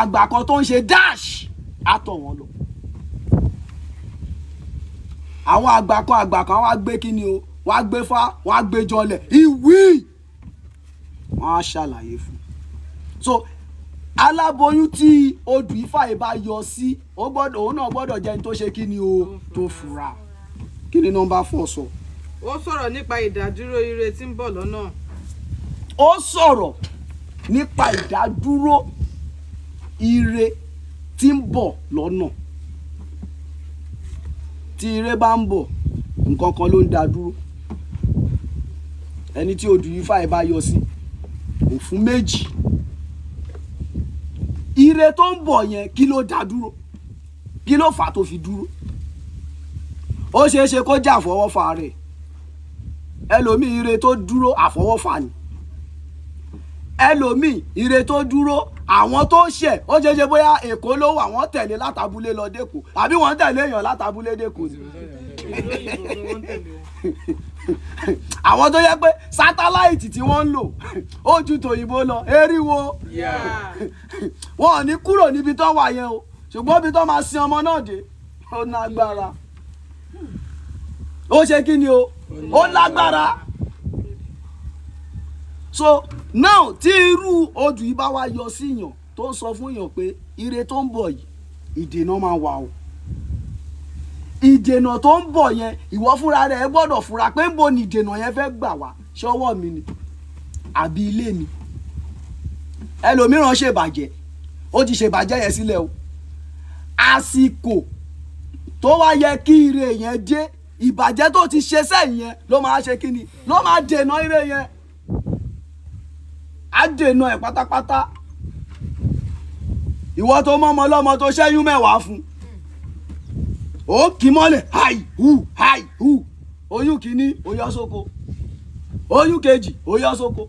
àgbà kan tó ń ṣe dash àtọ̀ wọn lọ àwọn àgbà kan wá gbé kíni o wá gbé fá wá gbé jọlẹ̀ ìwí wọ́n á ṣàlàyé fún so aláboyún tí odù Ifá yìí bá yọ sí òun náà gbọ́dọ̀ jẹ́ ní tó ṣe kíni o tó fura kí ni nọ́mbà 4 sọ. ó sọ̀rọ̀ nípa ìdádúró ire tí ń bọ̀ lọ́nà. ó sọ̀rọ̀ nípa ìdádúró ire tí ń bọ̀ lọ́nà tí ire bá ń bọ̀ nǹkan kan ló ń dá dúró ẹni tí odù Ifá yìí bá yọ sí òfún méjì ire tó ń bọ̀ yẹn kí ló dá dúró kí ló fà tó fi dúró ó ṣeé ṣe kó jẹ́ àfọwọ́fà rẹ̀ ẹlòmíì ire tó dúró àfọwọ́fà ni ẹlòmíì ire tó dúró àwọn tó ṣẹ̀ ó ṣeé ṣe bóyá Èkó ló wà wọ́n tẹ̀lé látàbúlé lọ dẹ́kọ̀ àbí wọ́n tẹ̀lé èèyàn látàbúlé dẹ́kọ̀ ni àwọn tó yẹ pé sátáláìtì tí wọ́n ń lò ó ju tòyìnbó lọ eriwo wọn ò ní kúrò níbi tó wà yẹn o ṣùgbọ́n ibi tó máa sin ọmọ náà dé ó lágbára ó ṣe kí ni o ó lágbára so now tí irú odù yìí bá wá yọ sí yàn tó ń sọ fún yàn pé ire tó ń bọ̀ yìí ìdènà máa wà o ìdènà tó ń bọ̀ yẹn ìwọ fúnra rẹ̀ gbọ́dọ̀ fura pé ń bo ni ìdènà yẹn fẹ́ gbà wá ṣọwọ́ mi ni àbí ilé mi ẹlòmíràn ṣèbàjẹ́ ó ti ṣèbàjẹ́ yẹn sílẹ̀ o àsìkò tó wá yẹ kí ire yẹn dé ìbàjẹ́ tó ti ṣe sẹ́yìn yẹn ló máa ṣe kí ni ló máa dènà ire yẹn á dènà ẹ̀ pátápátá ìwọ tó mọ́mọ́ lọ́mọ tó ṣẹ́yún mẹ́wàá fún ó kì í mọ́lẹ̀ háì hù oyún kìíní ó yọ sóko oyún kejì ó yọ sóko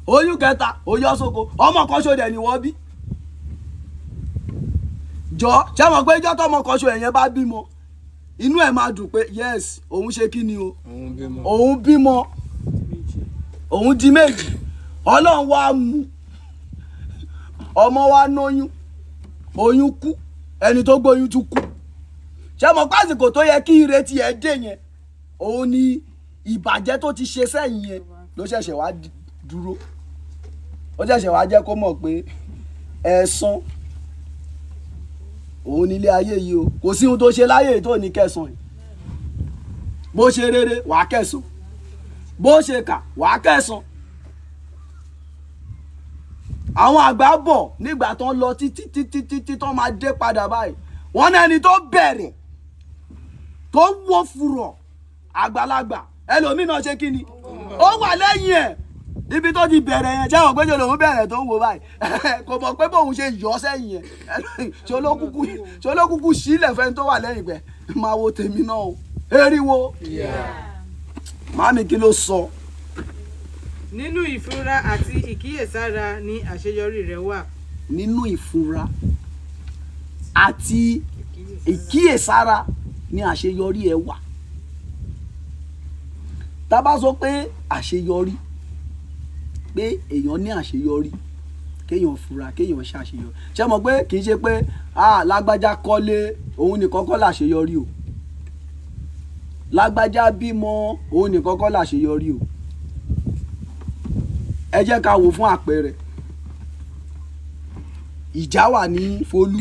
oyún kẹta ó yọ sóko ọmọ kan ṣo dẹ̀ ni wọ́n bí jọ ṣé mọ̀ pé ìjọ́ tọmọ kan ṣo ẹ̀yẹn bá bímọ inú ẹ̀ máa dùn pé yes òun ṣe kí ni o òun bímọ òun di méjì Ọlọ́run wá mú ọmọ wa lóyún oyún kú ẹni tó gbóyún tún kú ṣé mọ̀ pásìkò tó yẹ kí ire tiẹ̀ dé yẹn òun ni ìbàjẹ́ tó ti ṣe sẹ́yìn yẹn ló ṣẹ̀ṣẹ̀ wá dúró ó ṣẹ̀ṣẹ̀ wá jẹ́ kó mọ̀ pé ẹ̀san òun nílé ayé yìí o kò sí ohun tó ṣe láyé yìí tó ní kẹsàn yìí bó ṣe rere wàá kẹsàn bó ṣe kà wàá kẹsàn àwọn àgbà bọ̀ nígbà tó ń lọ títí tó máa dé padà báyìí wọ́n ní ẹni tó bẹ̀rẹ̀ tó wó furọ̀ àgbàlagbà ẹlòmíì náà ṣe kí ni ó wà lẹ́yìn ẹ̀ níbi tó ti bẹ̀rẹ̀ yẹn jẹ́wọ̀n pé jòlòmú bẹ̀rẹ̀ tó ń wo báyìí kò mọ̀ pé bóun ṣe yọ sẹ́yìn yẹn ṣe olókùkù sílẹ̀ fẹ́ni tó wà lẹ́yìn pẹ̀ máa wo tèmi náà o eriwo màmí kí ló sọ. nínú ìfura àti ìkíyèsára ni àṣeyọrí rẹ̀ wà. nínú ìfura àti ìkíyèsára ni àṣeyọrí ẹ̀ wà. tá a bá sọ pé àṣeyọrí pé èèyàn ní àṣeyọrí kéèyàn fura kéèyàn ṣàṣeyọrí ṣé mọ̀ pé kì í ṣe pé lágbájá kọ́lé òun nìkan kọ́ làṣeyọrí o lágbájá bímọ òun nìkan kọ́ làṣeyọrí o ẹ jẹ́ ká wò fún àpẹẹrẹ ìjà wà ní Folú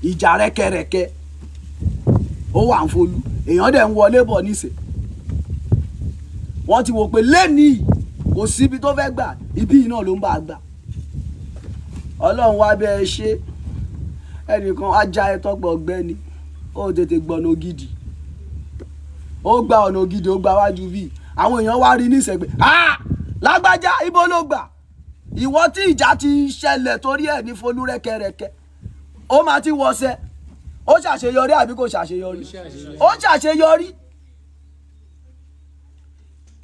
ìjà rẹ́kẹrẹ́kẹ́ ó wà ń Folú èèyàn dẹ̀ ń wọlé bọ̀ níṣẹ́ wọ́n ti wò pé lẹ́nìí kò síbi tó fẹ́ gbà ibi náà ló ń bá gbà Ọlọ́run wá bẹ́ẹ̀ ṣe ẹnìkan ajá ẹ tọ́pọ̀ ọ̀gbẹ́ni ó tètè gbọ̀nà gidi ó gba ọ̀nà gidi ó gba wájú bí àwọn èèyàn wá rí ní ìsẹ̀gbẹ́ lágbájá ibo ló gbà ìwọ tí ìjà ti ṣẹlẹ̀ torí ẹ̀ ní folú rẹ́kẹrẹ́kẹ́ ó máa ti wọṣẹ́ ó ṣàṣeyọrí àbí kò ṣàṣeyọrí ó ṣàṣeyọrí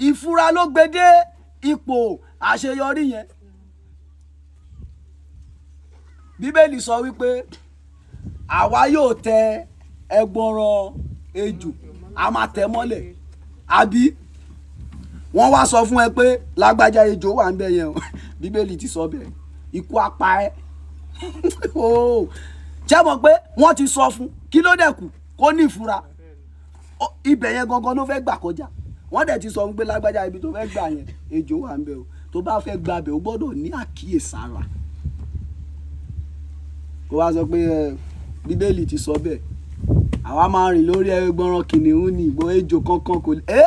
ìfura ló gbé dé ipò àṣeyọrí yẹn bíbélì sọ wípé àwa yóò tẹ ẹgbọràn ejò a máa tẹ̀ mọ́lẹ̀ àbí wọ́n wá sọ fún ẹ pé lágbájá ejò wà ń bẹ yẹn o bíbélì ti sọ bẹ́ẹ̀ ikú apá ẹ jẹ́ mọ̀ pé wọ́n ti sọ fún kí ló dẹ̀ kù kó ní ìfura ibẹ̀ yẹn gangan ló fẹ́ gbà kọjá wọ́n dẹ̀ ti sọ fún pé lágbájá ibi tó fẹ́ gbà yẹn ejò wà ń bẹ o tó bá fẹ́ gbà bẹ̀ o gbọ́dọ̀ ní àkíyèsára kó wá sọ pé bíbélì ti sọ bẹ́ẹ̀ àwa máa rìn lórí ẹgbọràn kìnìún ní ìgbò ejò kankan kò lè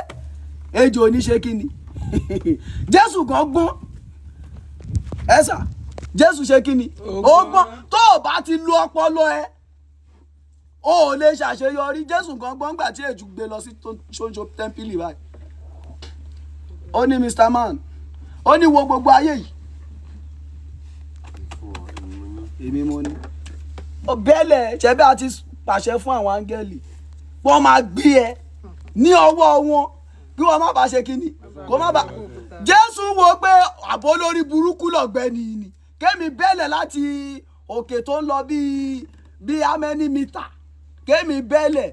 ejò oníṣe kíni Jésù gan gbọ́n ẹ̀sà Jésù ṣe kíni ó gbọ́n tó o bá ti lu ọpọlọ ẹ o ò lè ṣàṣeyọrí Jésù gan gbọ́n gbà tí èjù gbé lọ sí ṣoṣo tẹ́ḿpìlì báyìí ó ní Mr. Man ó ní wo gbogbo ayé yìí èmi mo ní ó bẹ́lẹ̀ ṣẹ́bí àti pàṣẹ fún àwọn áńgẹ́lì wọ́n máa gbé ẹ ní ọwọ́ wọn kí wọ́n má bàa ṣe kíni kó má bàa Jésù wo pé àbó lórí burúkú lọ́gbẹ́ni ni kémi bẹ́lẹ̀ láti òkè tó ń lọ bíi amẹ́ni mítà kémi bẹ́lẹ̀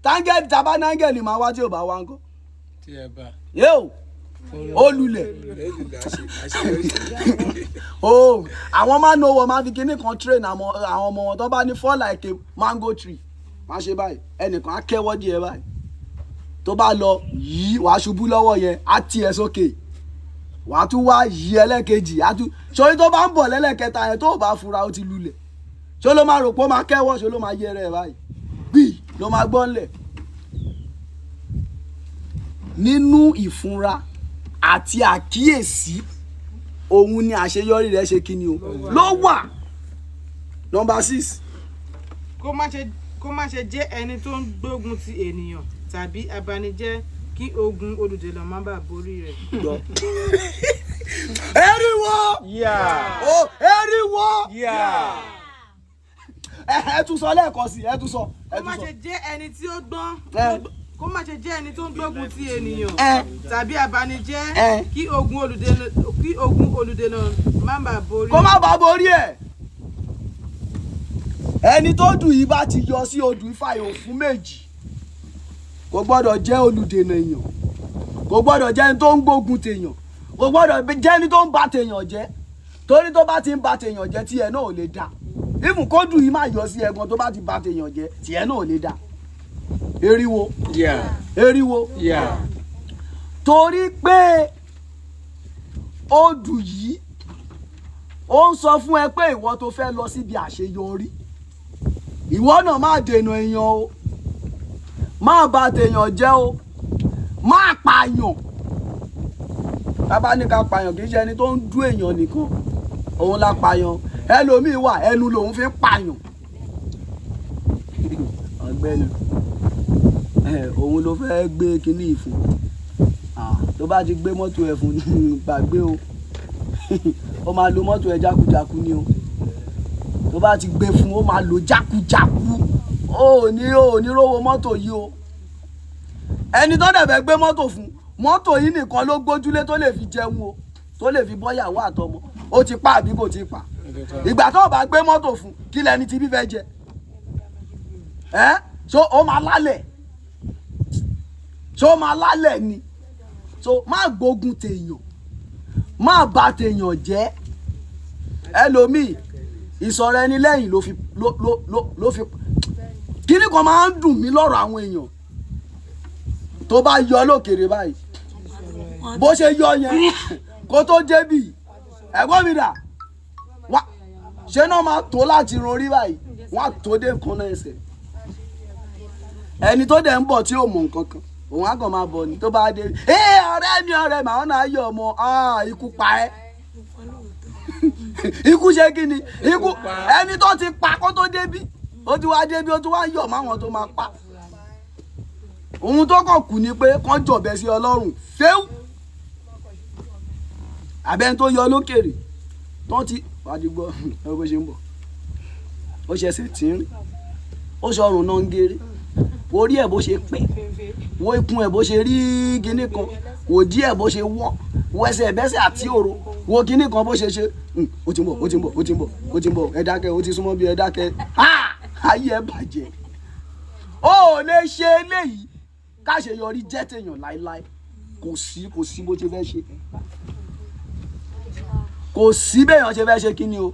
táńgẹ́lì tabanáńgẹ́lì máa wá tí ò bá wá ń kọ́ yóò olùlẹ̀ àwọn máa ń náwó máa fi kíní kan train àwọn ọmọ wọn tó bá ní fall like a mango tree má ṣe báyìí ẹnìkan á kẹ́wọ́ díẹ̀ báyìí tó bá lọ yìí wàá ṣubú lọ́wọ́ yẹn á tì ẹ́ sókè wàá tún wá yìí ẹlẹ́kejì á tún ṣòrí tó bá ń bọ̀ lẹ́lẹ́kẹta yẹn tó bá fura ó ti lulẹ̀ ṣó ló máa rò pé ó máa kẹ́wọ́ ṣó ló máa yẹ rẹ̀ báyìí gbì ló máa gbọ́ ńlẹ̀ nínú ìfúnra àti àkíyèsí òun ni àṣeyọrí rẹ̀ ṣe kíni o ló wà. Number 6. kó má ṣe jẹ́ ẹni tó ń gbógun ti ènìyàn tàbí abanijẹ́ kí ogun olùdènà má bàa borí rẹ̀. Eriwo. Oh, eriwo. Ẹ tún sọ lẹ́ẹ̀kan sí ẹ tún sọ. kó má ṣe jẹ́ ẹni tí ó gbọ́n kó má ṣe jẹ́ ẹni tó ń gbógun ti ènìyàn tàbí abanijẹ́ kí ogun olùdènà má bàa borí. kó má bàa borí ẹ̀. ẹni tó dùn yìí bá ti yọ sí odù Ifá fún méjì kò gbọ́dọ̀ jẹ́ olùdènà èèyàn kò gbọ́dọ̀ jẹ́ ẹni tó ń gbógun tèèyàn kò gbọ́dọ̀ jẹ́ ẹni tó ń bà tèèyàn jẹ́ torí tó bá ti ń bà tèèyàn jẹ́ tiẹ̀ náà ò lè dá ìfún kó dùn yìí má yọ sí ẹ̀gbọ́n tó bá ti bà tèèyàn jẹ́ tiẹ̀ náà ò lè dá. Eriwo. Eriwo. torí pé odù yìí ó ń sọ fún ẹ pé ìwọ tó fẹ́ lọ síbi àṣeyọrí ìwọ náà má dènà èèyàn o má bà tèèyàn jẹ́ o má pààyàn bàbá ní ká pààyàn kì í ṣe ẹni tó ń dú èèyàn nìkan òun la pààyàn ẹlòmíì wà ẹnu lòun fi ń pààyàn ọ̀gbẹ́ni òun ló fẹ́ gbé kinní ìfún tó bá ti gbé mọ́tò ẹ̀ fún gbàgbé o ó máa lo mọ́tò ẹ̀ jákujáku ni o tó bá ti gbé fún ó máa lo jákujáku ó ní rówó mọ́tò yìí o ẹni tó dẹ̀ fẹ́ gbé mọ́tò fún mọ́tò yìí nìkan ló gbójúlé tó lè fi jẹun o tó lè fi bọ́yàwó àtọmọ ó ti pa àbí kò ti pa ìgbà tó bá gbé mọ́tò fún kí lẹni tí bí fẹ́ jẹ so ó máa lálẹ̀ so máa lálẹ̀ ni so má gbógun tèèyàn má bà tèèyàn jẹ́ ẹlòmíì ìsọ̀rọ̀ ẹni lẹ́yìn ló fi kíní kan máa ń dùn mí lọ́rọ̀ àwọn èèyàn tó bá yọ lókèrè báyìí bó ṣe yọ yẹn kó tó débì ẹ̀gbọ́n mi dà wá ṣé náà máa tó láti rorí báyìí wọ́n á tó dé kan náà ẹsẹ̀ ẹni tó dẹ̀ ń bọ̀ tí ò mọ̀ nǹkan kan òun á kàn máa bọ̀ ní tó bá dé ọ̀rẹ́ mi màá náà yọ ọmọ ikú pa ẹ́ ikú ṣe kí ni ikú ẹni tó ti pa kó tó débí ó ti wá débí ó ti wá yọ̀ máwọn tó máa pa ohun tó kàn kù ni pé kán jọ̀bẹ sí ọlọ́run fẹ́ù àbẹ́ni tó yọ lókèrè tó ti wàdìgbọ́ ẹ bó ṣe ń bọ̀ ó ṣẹ̀ṣẹ̀ tí ń rìn ó ṣọrùn náà ń géré wo rí ẹ̀ bó ṣe pẹ́ wo ikùn ẹ̀ bó ṣe rí kinní kan wò dí ẹ̀ bó ṣe wọ́ wo ẹsẹ̀ ẹ̀bẹ́sẹ̀ àti òro wo kinní kan bó ṣe ṣe ó ti ń bọ̀ ó ti ń bọ̀ ó ti ń bọ̀ ó ti ń bọ̀ ẹ dákẹ́ ó ti súnmọ́ bí ẹ dákẹ́ ayé ẹ bàjẹ́ ó lè ṣe eléyìí káṣeyọrí jẹ́ tèèyàn láéláé kò sí bó ṣe fẹ́ ṣe kò sí béèyàn ṣe fẹ́ ṣe kí ni o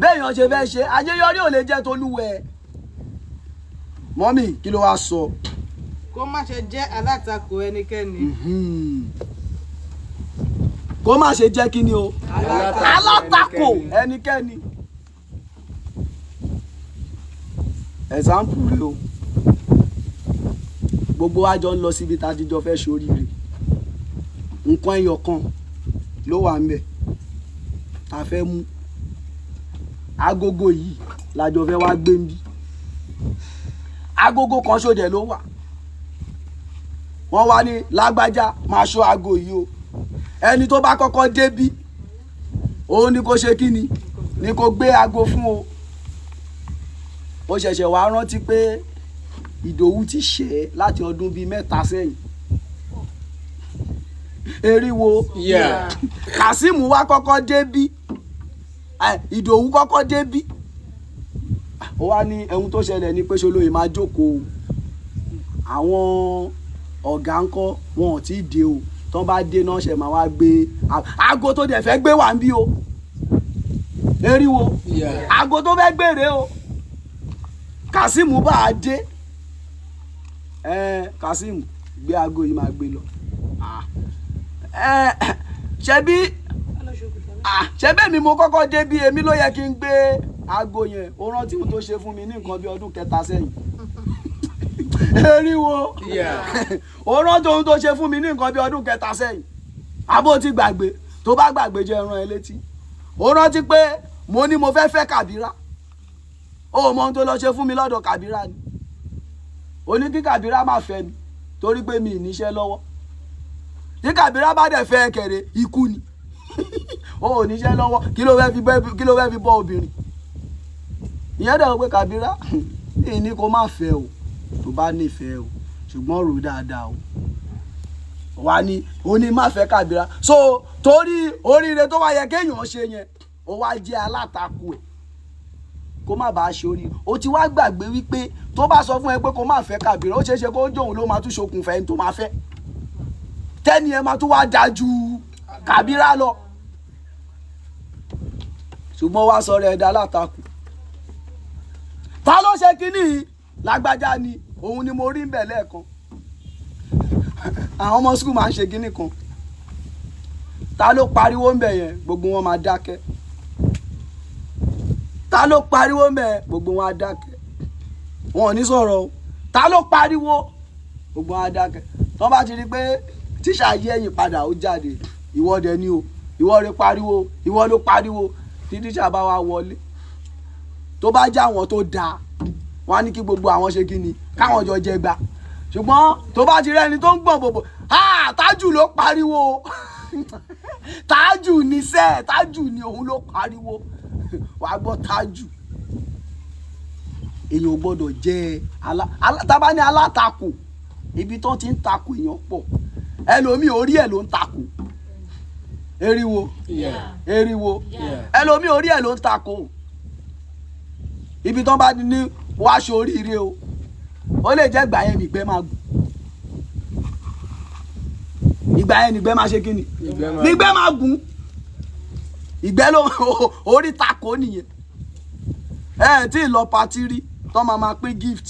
béèyàn ṣe fẹ́ ṣe àṣeyọrí ò lè jẹ́ tolúwẹ̀ mọ́mì kí ló wá sọ. kó má ṣe jẹ́ alátakò ẹnikẹ́ni. kó má ṣe jẹ́ kí ni o alátakò ẹnikẹ́ni. example rẹ o gbogbo wa jọ ń lọ síbi tá a ti jọ fẹ́ ṣoríire nǹkan ẹyọ kan ló wà ńbẹ̀ tá a fẹ́ mú agogo yìí lájọ fẹ́ wá gbé ń bí agogo kan ṣòdẹ ló wà wọ́n wá ní lágbájá máa ṣọ́ aago yìí o ẹni tó bá kọ́kọ́ débí òun ni kò ṣe kí ni kò gbé aago fún o ó ṣẹ̀ṣẹ̀ wá rántí pé Ìdòwú ti ṣẹ̀ láti ọdún bíi 3 sẹ́yìn eriwo Kazeem wá kọ́kọ́ débí Ìdòwú kọ́kọ́ débí ó wá ní ẹ̀hún tó ṣẹlẹ̀ ní pé ṣolóyè máa jókòó àwọn ọ̀gá ńkọ́ wọn ò tí ì dé o tán bá dé náà ṣe máa wá gbé aago tó dẹ̀ fẹ́ gbé wà ń bí o eriwo aago tó fẹ́ gbére o Kazeem bá a dé Kazeem gbé aago yìí máa gbé lọ ṣebí mi mo kọ́kọ́ dé bí èmi ló yẹ kí n gbé aago yẹn ó rántí ohun tó ṣe fún mi ní nǹkan bí ọdún 3 sẹ́yìn eriwo ó rántí ohun tó ṣe fún mi ní nǹkan bí ọdún 3 sẹ́yìn abó ti gbàgbé tó bá gbàgbé jẹ́ ẹran ẹ létí ó rántí pé mo ní mo fẹ́ Kàbírà ó mọ ohun tó lọ ṣe fún mi lọ́dọ̀ Kàbírà ni ó ní kí Kàbírà má fẹ́ mi torí pé mi ì níṣẹ́ lọ́wọ́ tí Kàbírà bá dẹ̀ fẹ́ kẹ̀rẹ̀ ikú ni ó ò níṣẹ́ lọ́wọ́ kí ló fẹ́ fi bọ́ obìnrin ìyẹn dẹ̀ wọ́n pé Kàbírà ní kó má fẹ́ o tó bá nífẹ̀ẹ́ o ṣùgbọ́n rò dáadáa o wà ní ó ní má fẹ́ Kàbírà so torí oríire tó wá yẹ kéèyàn ṣe yẹn ó wá jẹ́ alátakò ẹ̀ kó má bàa ṣe oríire ó ti wá gbàgbé wípé tó bá sọ fún ẹ pé kó má fẹ́ Kàbírà ó ṣeéṣe kó jóun ló máa tún ṣokùnfẹ́ ẹni tó máa fẹ́ tẹ́ni ẹ máa tún wá dájú Kàbírà lọ ṣùgbọ́n wá sọ̀rọ̀ ẹ̀dá látakò ta ló ṣe kínní lágbájá ni òun ni mo rí ń bẹ̀ lẹ́ẹ̀kan àwọn ọmọ skul máa ń ṣe kínní kan ta ló pariwo ń bẹ̀ yẹn gbogbo wọn máa dákẹ́ ta ló pariwo ń bẹ̀ gbogbo wọn á dákẹ́ wọn ò ní sọ̀rọ̀ o ta ló pariwo gbogbo wọn á dákẹ́ tó bá ti rí pé tíṣà yí ẹ̀yìn padà ó jáde ìwọ dẹ̀ ni o ìwọ rẹ pariwo ìwọ ló pariwo tí tíṣà bá wá wọlé tó bá já àwọn tó dáa wọn á ní kí gbogbo àwọn ṣe kí ni káwọn jọ jẹ gbà ṣùgbọ́n tó bá ti rẹ́ni tó ń gbọ̀n bòbò Tájù ló pariwo Tájù ní sẹ́ẹ̀ Tájù ni òun ló pariwo wàá gbọ́ Tájù èèyàn ò gbọ́dọ̀ jẹ́ tábà ní alátakò ibi tó ti ń takò èèyàn pọ̀ ẹlòmíì orí ẹ̀ ló ń takò eriwo ẹlòmíì orí ẹ̀ ló ń takò ibi tó bá ní wá aṣọ oríire o ó lè jẹ́ ìgbà yẹn nìgbẹ́ máa gùn ìgbà yẹn nìgbẹ́ máa ṣe kí ni nìgbẹ́ máa gùn ìgbẹ́ ló orí takò nìyẹn tí ì lọ patí rí tó máa pín gift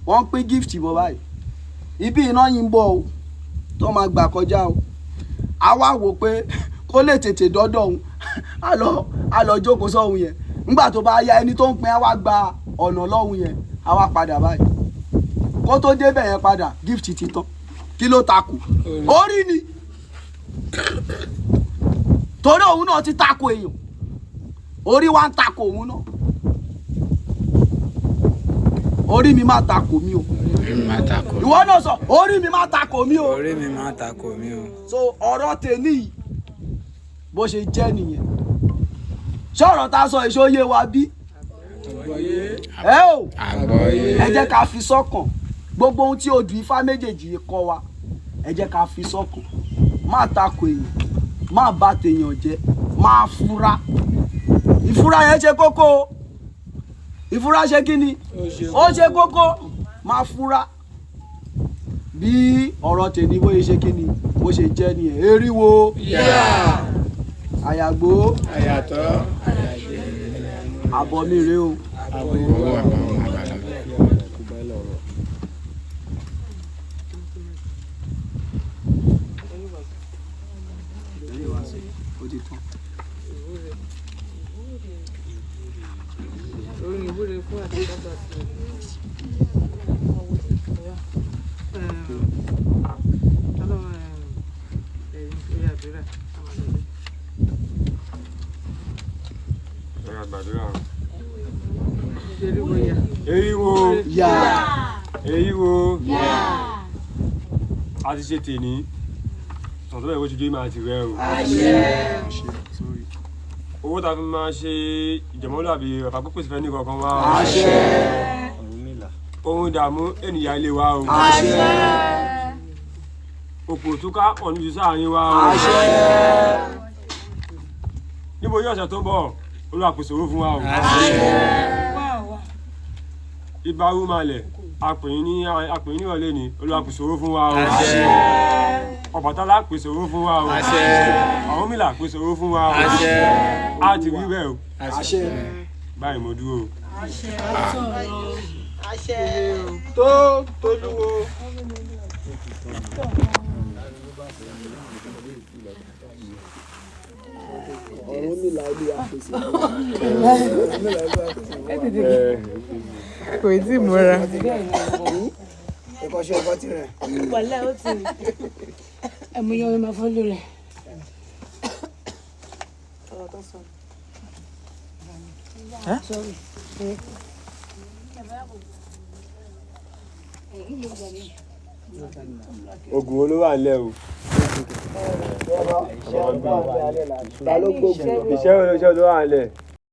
wọ́n pín gift bọ̀ báyìí ibi iná yìí ń bọ̀ o tó máa gbà kọjá o a wá wò pé kó lè tètè dọ́dọ̀ òun a lọ jókòó sọ́hun yẹn nígbà tó bá yá ẹni tó ń pín á wá gba ọ̀nà lọ́hun yẹn á wá padà báyìí kó tó débẹ̀ yẹn padà gift ti tán kí ló takò orí ni torí òun náà ti takò èèyàn orí wa ń takò òun náà orí mi máa takò mí o ìwọ náà sọ orí mi máa takò mí o orí mi máa takò mí o. so ọ̀rọ̀ tèmi yìí bó ṣe jẹ́ nìyẹn ṣé ọ̀rọ̀ tá a sọ èso yé wa bí ẹ o ẹ jẹ́ ká fi sọ́kàn gbogbo ohun tí odù ifá méjèèjì yìí kọ́ wa ẹ jẹ́ ká fi sọ́kàn má takò èèyàn má bà tèèyàn jẹ́ má fura ìfura yẹn ṣe kókó o ìfura ṣe kí ni ó ṣe kókó má fura bí ọ̀rọ̀ tèmi bóyá ṣe kí ni bó ṣe jẹ́ nìyẹn eriwo àyàgbó àyàtọ̀ àbọ̀ mi rèé o. Eriwo yà eriwo a ti ṣe tèmi ọ̀tọ́ bẹ̀rẹ̀ bó ṣe dé máa ti rẹ̀ o. Owó ta fi máa ṣe ìjọmọ́lúàbí ọ̀pá pípò sí fẹ́ ní kankan wá o. Ohun ìdààmú ènìyàn ilé wa o. Òpò túká ọ̀nà ìjù sáàrin wa o. Níbo yóò ọ̀sẹ̀ tó ń bọ̀ Olúwa pèsè owó fún wa o. Ìbáwú malẹ̀ apèyìn ní ìrọ̀lẹ́ ni Olúwa pèsè owó fún wa o. Ọbàtálá pèsè owó fún wa o. Ọ̀rúnmìlà pèsè owó fún wa o. A ti rí bẹ́ẹ̀ o. Báyìí mo dúró o. tó tójúwo. kò tí ì múra. ẹ̀kọ́ ṣe ẹ̀kọ́ tirẹ̀. wàlẹ́ ó ti ẹ̀mú yẹn wọ́n máa fọ́ lórí. Oògùn wo ló wà nílẹ̀ o? ta ló gbógun? Iṣẹ́ wo ló wà nílẹ̀?